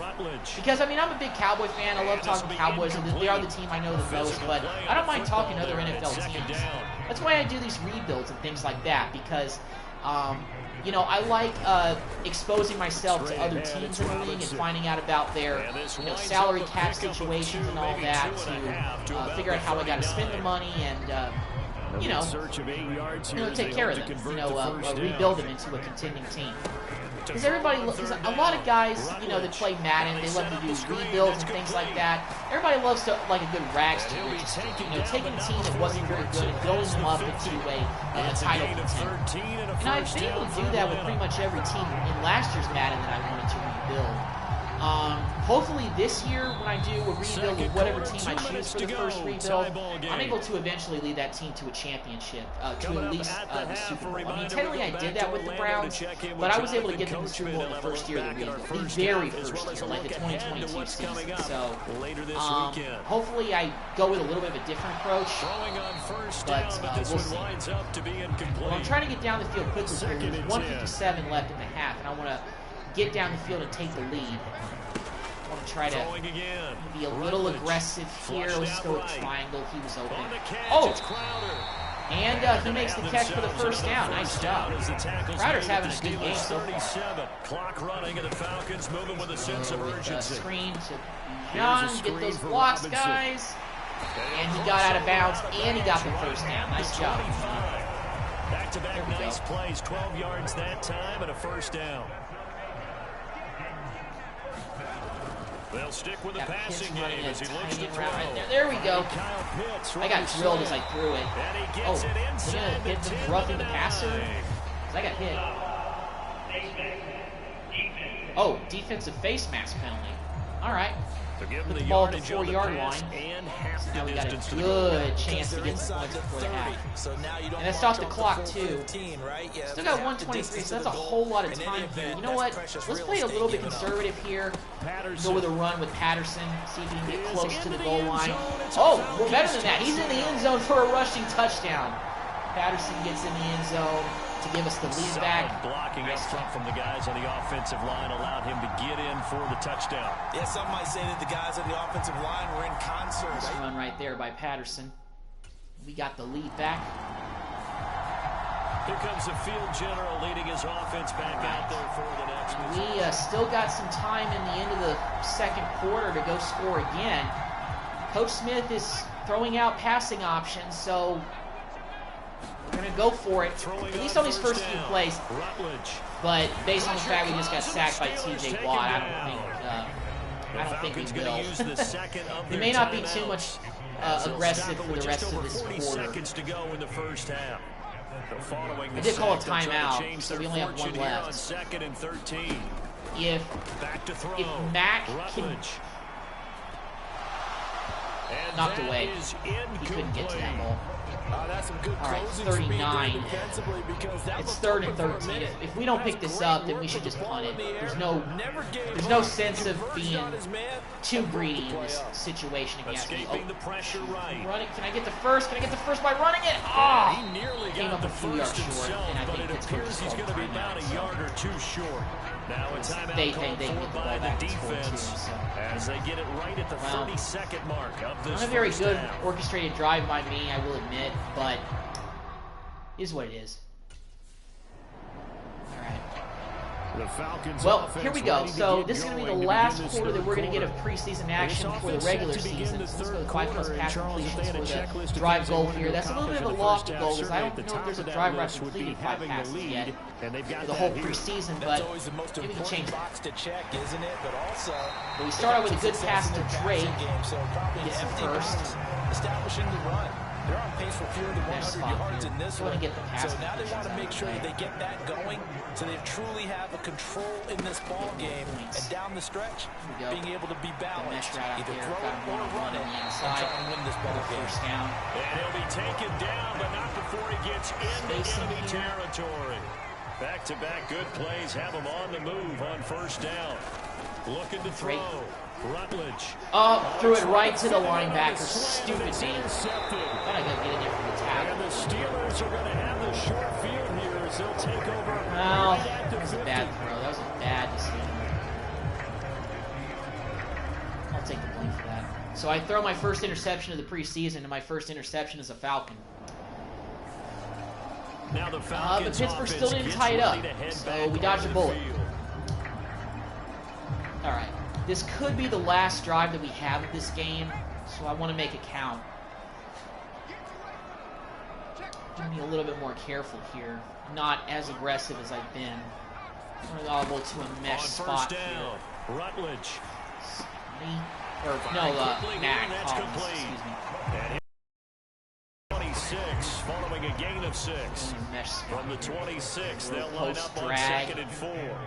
Because, I mean, I'm a big Cowboy fan. I love talking Cowboys. They are the team I know the most, but I don't mind talking other NFL teams. That's why I do these rebuilds and things like that, because, you know, I like exposing myself to other teams in the league and finding out about their, you know, salary cap situations and all that to figure out how I got to spend the money and, you know, take care of them, you know, rebuild them into a contending team. Because a lot of guys, you know, that play Madden, they love to do rebuilds and things like that. Everybody loves to, like, a good rags to riches, you know, taking a team that wasn't very good and building them up into a title contender. And I've been able to do that with pretty much every team in last year's Madden that I wanted to rebuild. Hopefully this year, when I do a rebuild with whatever team I choose for the first rebuild, I'm able to eventually lead that team to a championship, to at least the Super Bowl. I mean, technically I did that with the Browns, but I was able to get them to the Super Bowl in the first year of the rebuild, the very first year, like the 2022 season. So, hopefully I go with a little bit of a different approach, but we'll see. Well, I'm trying to get down the field quickly here. There's 1:57 left in the half, and I want to get down the field and take the lead. I want to try to be a little aggressive here. Let's go with triangle. He was open. Oh! And he makes the catch for the first down. Nice job. Crowder's having a good game so far. Clock running, and the Falcons moving with a sense of urgency. Screen to John. Get those blocks, guys. And he got out of bounds, and he got the first down. Nice job. Back-to-back nice plays. 12 yards that time and a first down. They'll stick with the passing game as he looks to throw. Right there we go. I got drilled as I threw it. Oh, we're going to hit them roughing the passer? Because I got hit. Oh, defensive face mask penalty. All right. Put the ball at the 4-yard line. So now we got a good chance to get some points before the half. And that stopped the clock, too. Still got 1:23, so that's a whole lot of time here. You know what? Let's play a little bit conservative here. Go with a run with Patterson. See if he can get close to the goal line. Oh, we're better than that. He's in the end zone for a rushing touchdown. Patterson gets in the end zone to give us the lead back. Blocking up front from the guys on the offensive line allowed him to get in for the touchdown. Yeah, some might say that the guys on the offensive line were in concert. Nice run right there by Patterson. We got the lead back. Here comes the field general leading his offense back out there for the next one. We still got some time in the end of the second quarter to go score again. Coach Smith is throwing out passing options, so we're going to go for it, at least on these first few plays. But based on the fact we just got sacked by T.J. Watt, I don't think we will. They may not be too much aggressive for the rest of this quarter. I did call a timeout, so we only have one left. If Mac can knocked away, he couldn't get to that ball. That's some good all right, closing 39. speed defensively because that It's was 3rd and open for a 13. minute. If we don't pick this up, then we should just punt it. There's no sense of being too greedy in this situation against me. Escaping the pressure right. Running. Can I get the first? Can I get the first by running it? Oh! He nearly Came got up the a few yards first short, himself, and I but think it Pittsburgh appears he's just going to be called about timeout, a yard or two short. Now a timeout they called get for the ball by the back and score too, defense so. as they get it right at the Well, 32nd mark of this Not a very first good down. orchestrated drive by me, I will admit, but it is what it is. All right. The Falcons Well, offense here we go. ready to So get this is going to be going the to last begin this quarter that third we're going to get of quarter. preseason action This for the offense regular set to begin season. the So let's go third with 5+ quarter, and pass Charles, if completions they had for a the checklist of drive things they goal wanted here. to That's a little bit of a accomplish in the lofty first goal half, because I certainly don't at the know if top there's of a that drive where I've list would be completed 5 having the passes lead, yet and they've got for the that whole here. preseason, That's but always the most maybe we can change important that. box to check, isn't it? But also, But we start out with a good success pass in to their Drake. passing game, so probably Gets the empty first. box, establishing the run. They're on pace for fewer than Nice 100 spot yards here. in this They one. wanna get the pass So now they want to completions make out sure of the that they get that going so they truly have a control in this ball game. Points. And down the stretch, Here we go. being able to be The mesh balanced, route out either there. throw Got it him or one-on-one run it on the and inside. try and win this ball game. First down. And he'll be taken down, but not before he gets into Spacing enemy here. territory. Back-to-back good plays have him on the move on first down. Looking to throw. Rutledge. Threw it right to the linebacker. Stupid me. Intercepted. Thought I could get in there for the And tackle. the Steelers are going to have the short field here as they'll take over. Well, right at the that was a 50. bad throw. That was a bad decision. I'll take the blame for that. So I throw my first interception of the preseason, and my first interception is a Falcon. Now the But Falcons Pittsburgh still offense didn't gets tie it up, ready to head so back we dodged a onto the bullet. field. All right. This could be the last drive that we have of this game, so I want to make it count. I'm going to be a little bit more careful here. Not as aggressive as I've been. I'm going to go to a mesh On spot first down, here. Rutledge. Mac That's Collins, complete. excuse me. And 26, following a gain of 6. Going in mesh spot. From the 26, they'll line Post up on drag. 2nd and 4.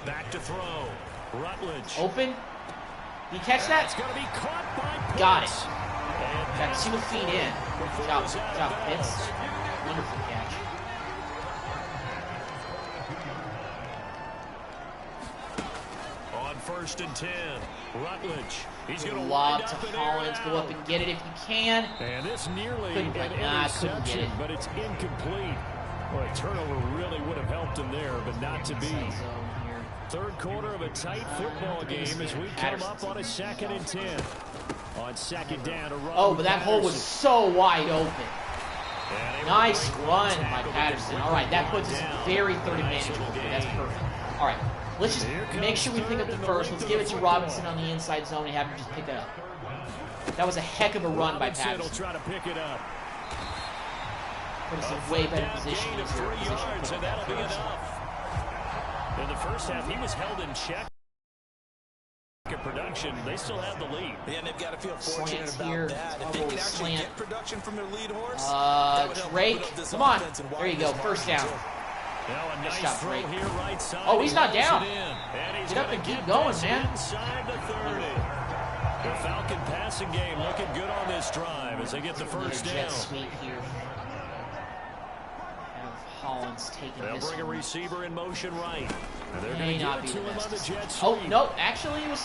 Back to throw. Rutledge. Open. Did you catch that? It's going to be caught by Got it. Pitts. And Got 2 feet in. Good job, Before good job, Pitts. Wonderful catch. on 1st and 10, Rutledge. He's going to Lob to Hollins. Go up and get it if you can. And this nearly Couldn't an get- nah, couldn't get interception, it. but it's incomplete. Well, a turnover really would have helped him there, but not to be. Zone here. Third quarter of a tight football game as we come up on a 2nd and 10. On 2nd down to run. Oh, but that hole was so wide open. And they Nice were run able to by tackle Patterson. the All right, that puts us down. very third Nice advantage. little That's gain. perfect. All right, let's just Here make sure we comes pick up the third and first. the Let's length give of it to the Robinson football. on the inside zone and have him just pick it up. That was a heck of a run by Robinson will Patterson. try to pick it up. Put us A in way third better down position. gain of easier 3 position to yards, pick and up that'll be that first. enough. In the first half, he was held in check. Production, they still have the lead. Yeah, and they've got to feel fortunate Slants about here. that. If they Double can actually slant. get production from their lead horse, that would help Drake, open up this come on. offense and There you widen go, this first margin, down. too. Now a Nice nice shot, throw Drake. here right side. Oh, he's not He rolls down. it in, and he's Get up gonna and keep get going, this man. Inside the 30. The Falcon passing game looking good on this drive as they get the first Jet down. sweep here. Have Hollins taking They'll this bring a one. receiver in motion right. And they're May going to not give be it to the him on the best. jet Oh, sweep. no, actually it was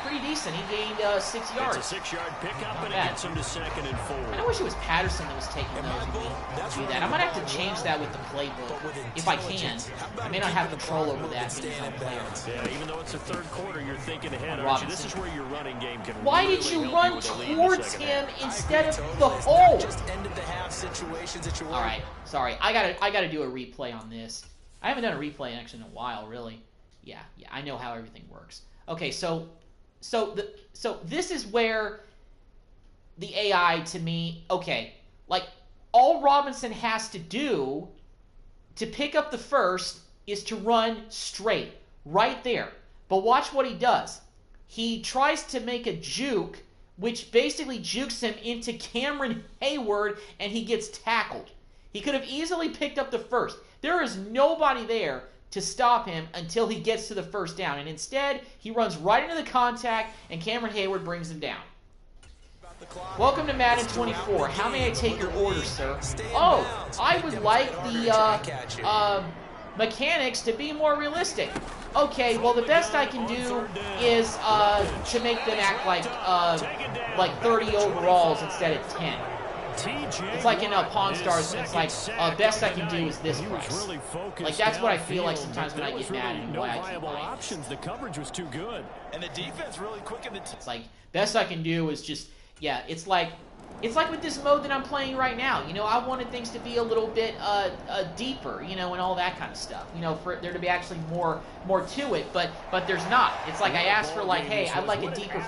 pretty decent. He gained 6 yards. It's a 6-yard pickup, and it bad. gets him to 2nd and 4. I wish it was Patterson that was taking those and we do that. I might have to change that with the playbook if I can. I may not have control over that being my player. Yeah, even though it's the third quarter, you're thinking ahead, aren't you? Robinson. This is where your running game can Why really did you help run with the lead in the towards second him half. instead of Totally. the It's hole? not just ended to have situations that you All right, sorry. I gotta do a replay on this. I haven't done a replay actually in a while, really. Yeah, I know how everything works. Okay, so this is where the AI to me, okay, like all Robinson has to do to pick up the first is to run straight right there. But watch what he does. He tries to make a juke, which basically jukes him into Cameron Hayward, and he gets tackled. He could have easily picked up the first. There is nobody there to stop him until he gets to the first down. And instead, he runs right into the contact, and Cameron Hayward brings him down. Welcome to Madden 24. How may I take your order, sir? Oh, I would like the mechanics to be more realistic. Okay, well the best I can do is to make them act like 30 overalls instead of 10. It's like in Pawn Stars, it's like best I can do is this price. Like that's what I feel like sometimes when I get mad and why I keep buying. The coverage was too good, and the defense really quick in the. It's like best I can do is just It's like with this mode that I'm playing right now. You know, I wanted things to be a little bit deeper, you know, and all that kind of stuff. You know, for there to be actually more to it, but there's not. It's like I asked for like, hey, I'd like a deeper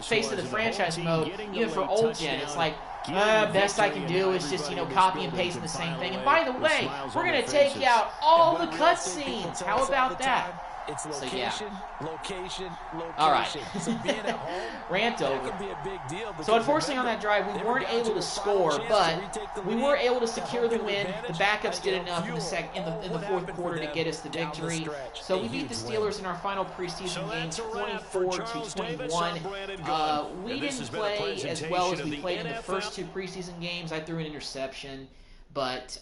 face of the franchise mode, even for old gen. It's like best I can do is just, you know, copy and paste the same thing. And by the way, we're gonna take out all the cutscenes. How about that? It's location, location. All right. So being at home, rant over. That can be a big deal. So unfortunately on that drive, we weren't able to score, but we were able to secure the win. The backups did enough in the fourth quarter to get us the victory. So we beat the Steelers in our final preseason game, 24-21. We didn't play as well as we played in the first two preseason games. I threw an interception, but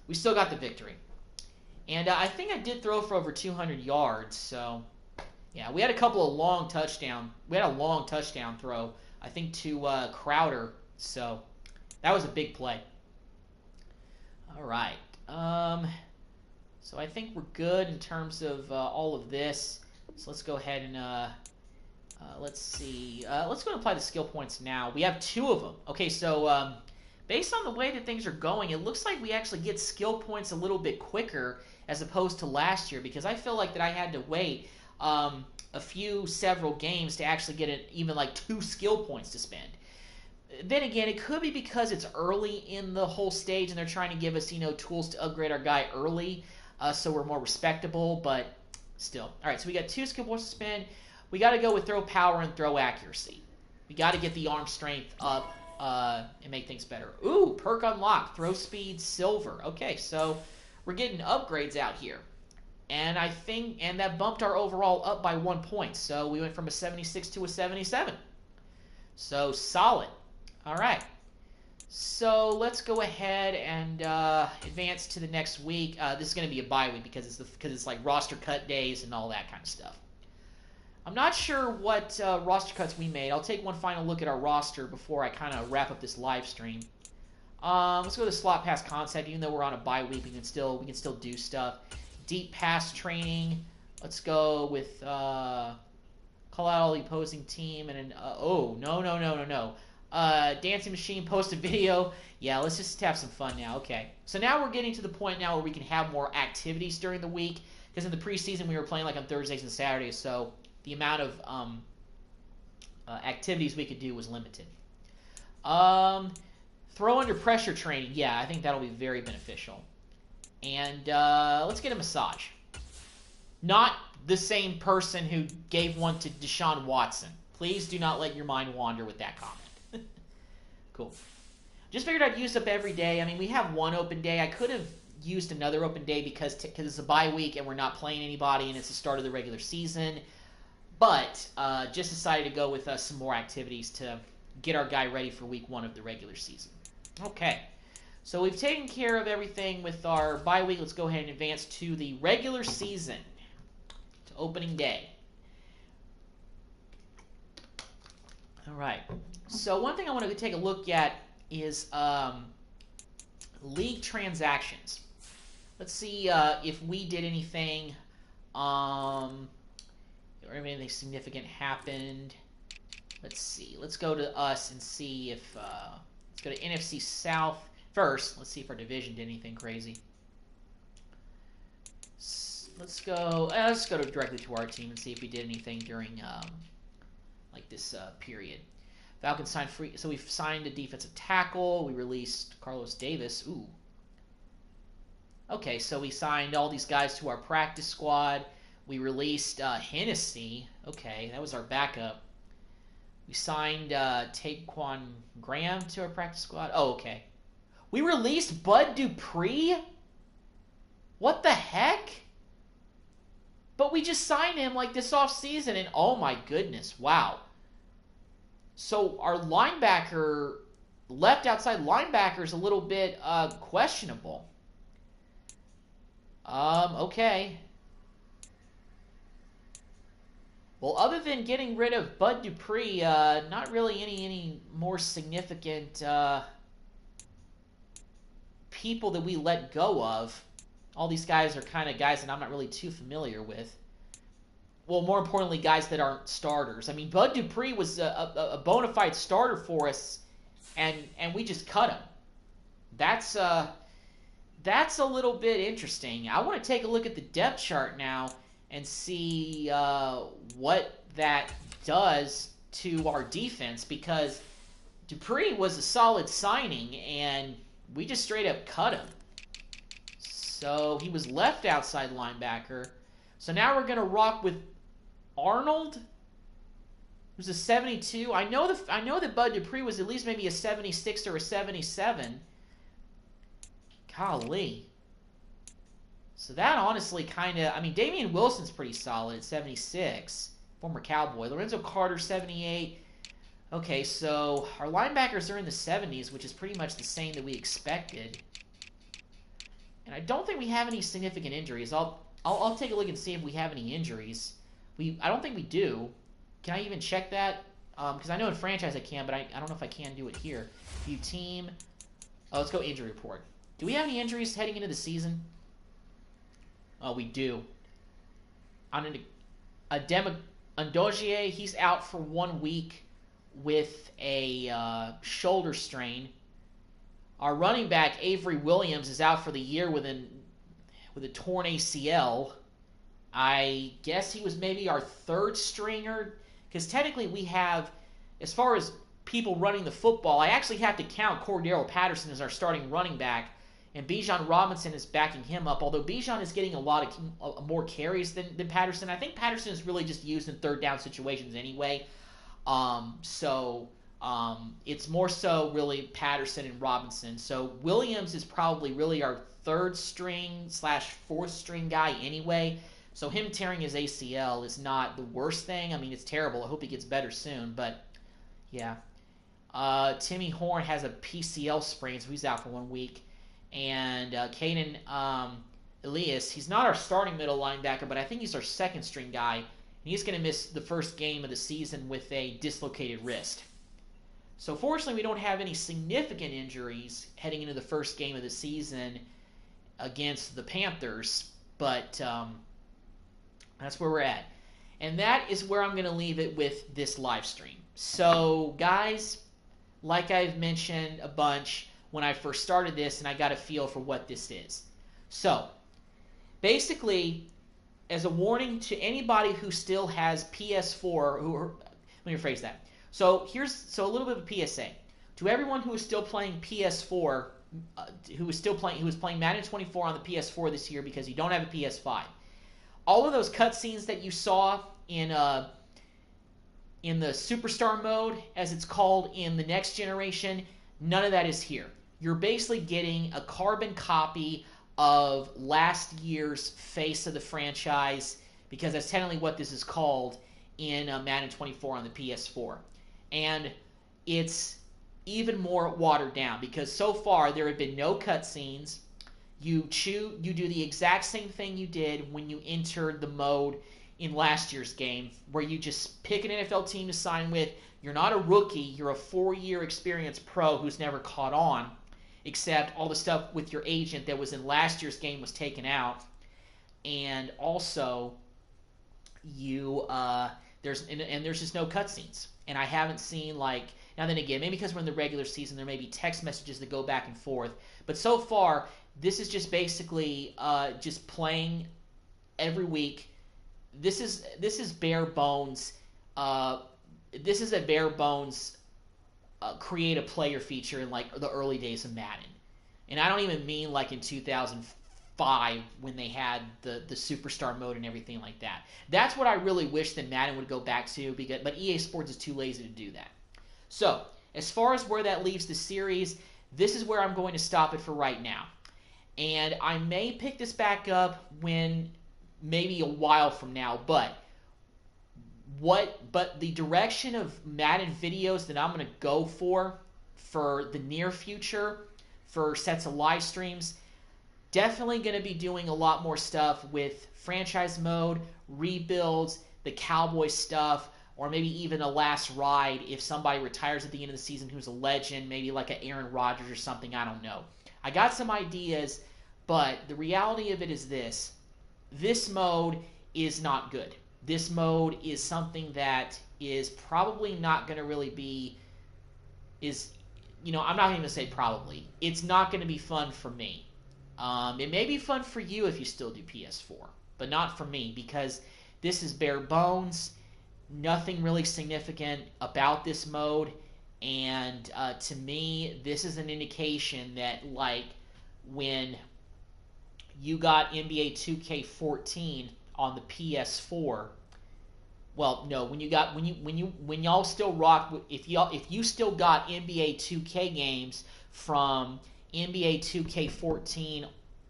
we still got the victory. And I think I did throw for over 200 yards, so yeah, we had a couple of long touchdown. We had a long touchdown throw, I think, to Crowder, so that was a big play. All right, so I think we're good in terms of all of this. So let's go ahead and let's see. Let's go and apply the skill points now. We have 2 of them. Okay, so based on the way that things are going, it looks like we actually get skill points a little bit quicker as opposed to last year, because I feel like that I had to wait several games to actually get even like 2 skill points to spend. Then again, it could be because it's early in the whole stage and they're trying to give us, you know, tools to upgrade our guy early, so we're more respectable, but still. All right, so we got 2 skill points to spend. We got to go with throw power and throw accuracy. We got to get the arm strength up and make things better. Ooh, perk unlocked, throw speed, silver. Okay, so we're getting upgrades out here. And that bumped our overall up by 1 point. So we went from a 76 to a 77. So solid. All right. So let's go ahead and advance to the next week. This is going to be a bye week because it's like roster cut days and all that kind of stuff. I'm not sure what roster cuts we made. I'll take one final look at our roster before I kind of wrap up this live stream. Let's go to slot pass concept. Even though we're on a bye week, we can still do stuff. Deep pass training. Let's go with call out all the opposing team and then no. Dancing machine, post a video. Yeah, let's just have some fun now. Okay, so now we're getting to the point now where we can have more activities during the week, because in the preseason we were playing like on Thursdays and Saturdays, so the amount of activities we could do was limited. Throw under pressure training. Yeah, I think that'll be very beneficial. And let's get a massage. Not the same person who gave one to Deshaun Watson. Please do not let your mind wander with that comment. Cool. Just figured I'd use up every day. I mean, we have 1 open day. I could have used another open day because it's a bye week and we're not playing anybody and it's the start of the regular season. But just decided to go with some more activities to get our guy ready for week 1 of the regular season. Okay, so we've taken care of everything with our bye week. Let's go ahead and advance to the regular season, to opening day. All right, so one thing I want to take a look at is league transactions. Let's see if we did anything, or anything significant happened. Let's see. Let's go to us and see if let's go to NFC South first. Let's see if our division did anything crazy. Let's go directly to our team and see if we did anything during like this period. Falcons signed free. So we've signed a defensive tackle. We released Carlos Davis. Ooh. Okay, so we signed all these guys to our practice squad. We released Hennessy. Okay, that was our backup. We signed Taquan Graham to our practice squad. Oh, okay. We released Bud Dupree? What the heck? But we just signed him like this offseason, and oh my goodness, wow. So our linebacker, left outside linebacker, is a little bit questionable. Okay. Well, other than getting rid of Bud Dupree, not really any more significant people that we let go of. All these guys are kind of guys that I'm not really too familiar with. Well, more importantly, guys that aren't starters. I mean, Bud Dupree was a bona fide starter for us, and we just cut him. That's a little bit interesting. I want to take a look at the depth chart now and see what that does to our defense, because Dupree was a solid signing, and we just straight up cut him. So he was left outside linebacker. So now we're going to rock with Arnold, who's a 72. I know that Bud Dupree was at least maybe a 76 or a 77. Golly. So that honestly kind of, I mean, Damian Wilson's pretty solid at 76. Former Cowboy. Lorenzo Carter, 78. Okay, so our linebackers are in the 70s, which is pretty much the same that we expected. And I don't think we have any significant injuries. I'll take a look and see if we have any injuries. I don't think we do. Can I even check that? Because I know in franchise I can, but I don't know if I can do it here. View team. Oh, let's go injury report. Do we have any injuries heading into the season? Oh, we do. Undogie, he's out for 1 week with a shoulder strain. Our running back, Avery Williams, is out for the year with a torn ACL. I guess he was maybe our third stringer, because technically we have, as far as people running the football, I actually have to count Cordero Patterson as our starting running back, and Bijan Robinson is backing him up, although Bijan is getting a lot of more carries than Patterson. I think Patterson is really just used in third down situations anyway. It's more so really Patterson and Robinson. So Williams is probably really our third string / fourth string guy anyway. So him tearing his ACL is not the worst thing. I mean, it's terrible. I hope he gets better soon. But, yeah. Timmy Horn has a PCL sprain, so he's out for 1 week. And Caden Elias, he's not our starting middle linebacker, but I think he's our second string guy. And he's going to miss the first game of the season with a dislocated wrist. So fortunately, we don't have any significant injuries heading into the first game of the season against the Panthers. But that's where we're at. And that is where I'm going to leave it with this live stream. So, guys, like I've mentioned a bunch when I first started this, and I got a feel for what this is. So, basically, as a warning to anybody who still has PS4, let me rephrase that. So a little bit of a PSA to everyone who is still playing PS4, who was playing Madden 24 on the PS4 this year because you don't have a PS5. All of those cutscenes that you saw in the Superstar mode, as it's called in the next generation, none of that is here. You're basically getting a carbon copy of last year's face of the franchise, because that's technically what this is called in Madden 24 on the PS4. And it's even more watered down, because so far there have been no cutscenes. You do the exact same thing you did when you entered the mode in last year's game, where you just pick an NFL team to sign with. You're not a rookie. You're a 4-year experienced pro who's never caught on, except all the stuff with your agent that was in last year's game was taken out. And also, there's just no cutscenes. And I haven't seen, now then again, maybe because we're in the regular season, there may be text messages that go back and forth. But so far, this is just basically just playing every week. This is bare bones. This is a bare bones create a player feature in the early days of Madden. And I don't even mean in 2005 when they had the Superstar mode and everything like that. That's what I really wish that Madden would go back to, but EA Sports is too lazy to do that. So, as far as where that leaves the series, this is where I'm going to stop it for right now. And I may pick this back up maybe a while from now, but But the direction of Madden videos that I'm going to go for the near future, for sets of live streams, definitely going to be doing a lot more stuff with franchise mode, rebuilds, the Cowboys stuff, or maybe even a last ride if somebody retires at the end of the season who's a legend, maybe like an Aaron Rodgers or something, I don't know. I got some ideas, but the reality of it is this. This mode is not good. This mode is something that is probably not going to really be, I'm not even going to say probably. It's not going to be fun for me. It may be fun for you if you still do PS4, but not for me because this is bare bones, nothing really significant about this mode, and to me, this is an indication that like when you got NBA 2K14 on the PS4. Well, no, when y'all still rock, if you still got NBA 2K games from NBA 2K14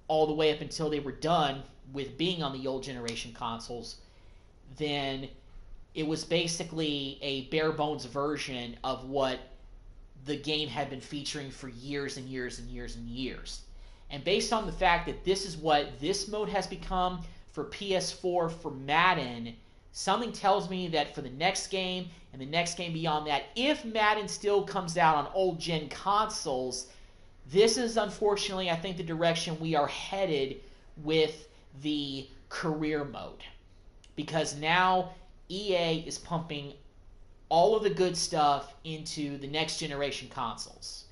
all the way up until they were done with being on the old generation consoles, then it was basically a bare bones version of what the game had been featuring for years and years and years and years. And based on the fact that this is what this mode has become for PS4 for Madden, something tells me that for the next game and the next game beyond that, if Madden still comes out on old gen consoles, this is unfortunately, I think, the direction we are headed with the career mode. Because now EA is pumping all of the good stuff into the next generation consoles.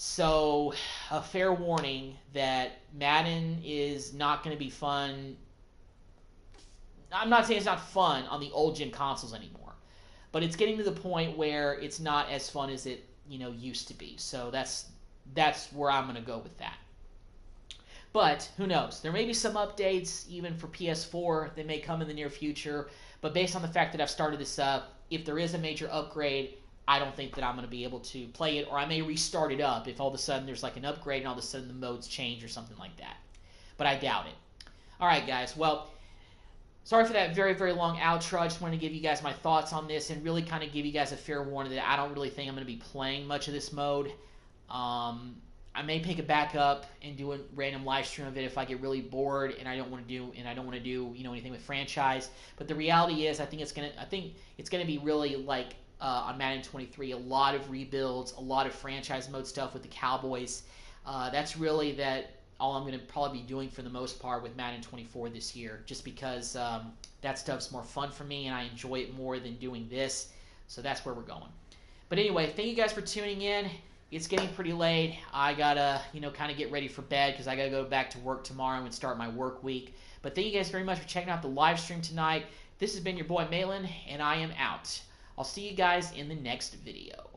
So, a fair warning that Madden is not going to be fun. I'm not saying it's not fun on the old gen consoles anymore, but it's getting to the point where it's not as fun as it used to be. So that's where I'm going to go with that. But who knows? There may be some updates even for PS4 that may come in the near future. But based on the fact that I've started this up, if there is a major upgrade, I don't think that I'm going to be able to play it, or I may restart it up if all of a sudden there's like an upgrade and all of a sudden the modes change or something like that. But I doubt it. All right, guys. Well, sorry for that very, very long outro. I just wanted to give you guys my thoughts on this and really kind of give you guys a fair warning that I don't really think I'm going to be playing much of this mode. I may pick it back up and do a random live stream of it if I get really bored and I don't want to do anything with franchise. But the reality is, I think it's gonna be really like on Madden 23, a lot of rebuilds, a lot of franchise mode stuff with the Cowboys. That's really all I'm going to probably be doing for the most part with Madden 24 this year, just because that stuff's more fun for me and I enjoy it more than doing this. So that's where we're going. But anyway, thank you guys for tuning in. It's getting pretty late. I gotta, kind of get ready for bed because I gotta go back to work tomorrow and start my work week. But thank you guys very much for checking out the live stream tonight. This has been your boy Malin, and I am out. I'll see you guys in the next video.